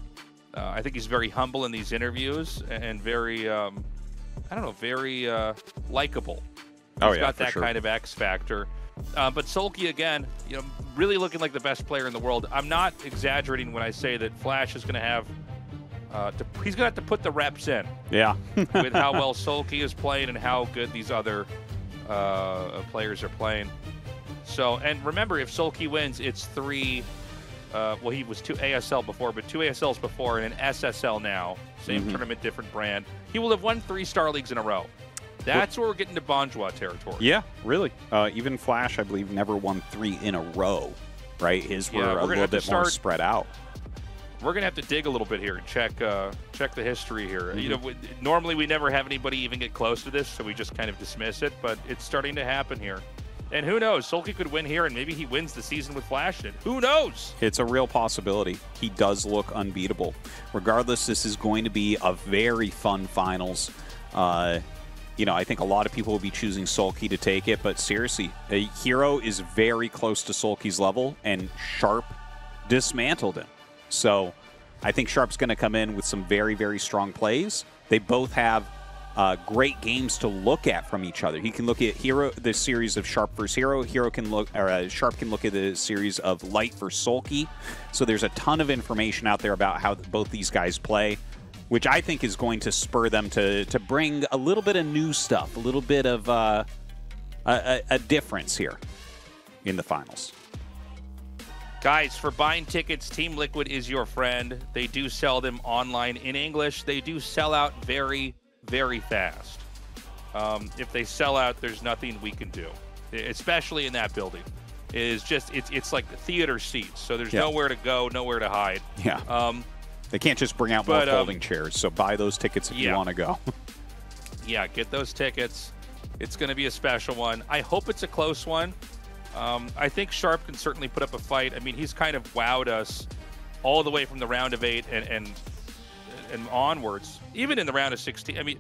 I think he's very humble in these interviews and very, I don't know, very likable. He's got that kind of X factor. But Sulky, again, you know, really looking like the best player in the world. I'm not exaggerating when I say that Flash is going to have, he's going to have to put the reps in. Yeah. With how well Sulky is playing and how good these other players are playing. So, and remember, if Sulky wins, it's 3. Well, he was 2 ASL before, but 2 ASLs before and an SSL now. Same tournament, different brand. He will have won 3 StarLeagues in a row. That's where we're getting to Bonjour territory. Yeah, really. Even Flash, I believe, never won 3 in a row, right? His were a little bit more spread out. We're going to have to dig a little bit here and check the history here. You know, normally we never have anybody even get close to this, so we just kind of dismiss it, but it's starting to happen here. And who knows? Sulky could win here, and maybe he wins the season with Flash in. Who knows? It's a real possibility. He does look unbeatable. Regardless, this is going to be a very fun finals. You know, I think a lot of people will be choosing Sulky to take it, but seriously, Hero is very close to Sulky's level, and Sharp dismantled him. So I think Sharp's going to come in with some very, very strong plays. They both have great games to look at from each other. He can look at the series of Sharp versus Hero. Sharp can look at the series of Light versus Sulky. So there's a ton of information out there about how both these guys play, which I think is going to spur them to bring a little bit of new stuff, a little bit of a difference here in the finals. Guys, for buying tickets, Team Liquid is your friend. They do sell them online in English. They do sell out very, very fast. If they sell out, there's nothing we can do, especially in that building. It's like the theater seats, so there's nowhere to go, nowhere to hide. Yeah. They can't just bring out more folding chairs, so buy those tickets if you want to go. Yeah, get those tickets. It's going to be a special one. I hope it's a close one. I think Sharp can certainly put up a fight. I mean, he's kind of wowed us all the way from the round of 8 and onwards, even in the round of 16. I mean,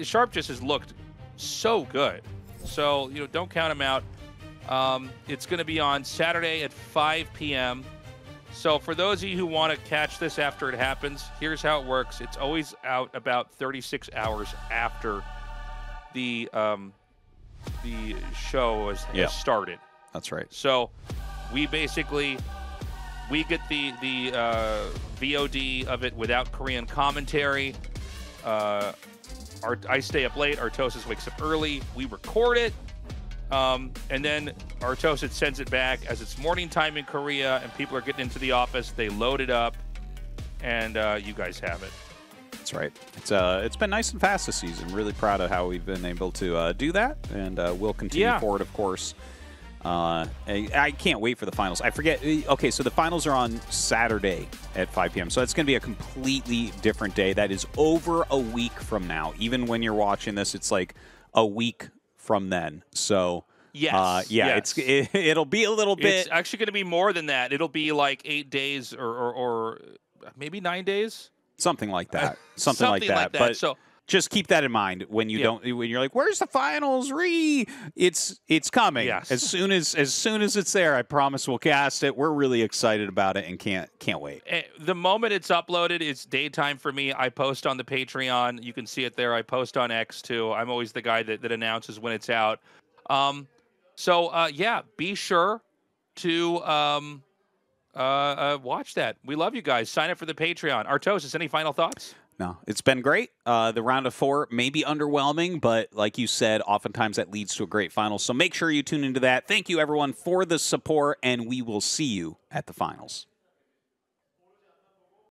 Sharp just has looked so good. So, you know, don't count him out. It's going to be on Saturday at 5 p.m. So for those of you who want to catch this after it happens, here's how it works. It's always out about 36 hours after the show has started. That's right. So we basically get the VOD of it without Korean commentary. I stay up late. Tastosis wakes up early. We record it. And then Tastosis sends it back as it's morning time in Korea and people are getting into the office. They load it up and you guys have it. That's right. It's been nice and fast this season. Really proud of how we've been able to do that, and we'll continue forward, of course. I can't wait for the finals. I forget. Okay, so the finals are on Saturday at 5 p.m. So it's going to be a completely different day. That is over a week from now. Even when you're watching this, it's like a week from then. So it'll be a little bit. It's actually going to be more than that. It'll be like 8 days or maybe 9 days. Something like that. Something like that. But so just keep that in mind when you when you're like, "Where's the finals? It's coming." Yes. As soon as it's there, I promise we'll cast it. We're really excited about it and can't wait. The moment it's uploaded, it's daytime for me. I post on the Patreon. You can see it there. I post on X too. I'm always the guy that announces when it's out. Be sure to watch that. We love you guys. Sign up for the Patreon. Tastosis, any final thoughts? No, it's been great. The round of 4 may be underwhelming, but like you said, oftentimes that leads to a great final. So make sure you tune into that. Thank you, everyone, for the support, and we will see you at the finals.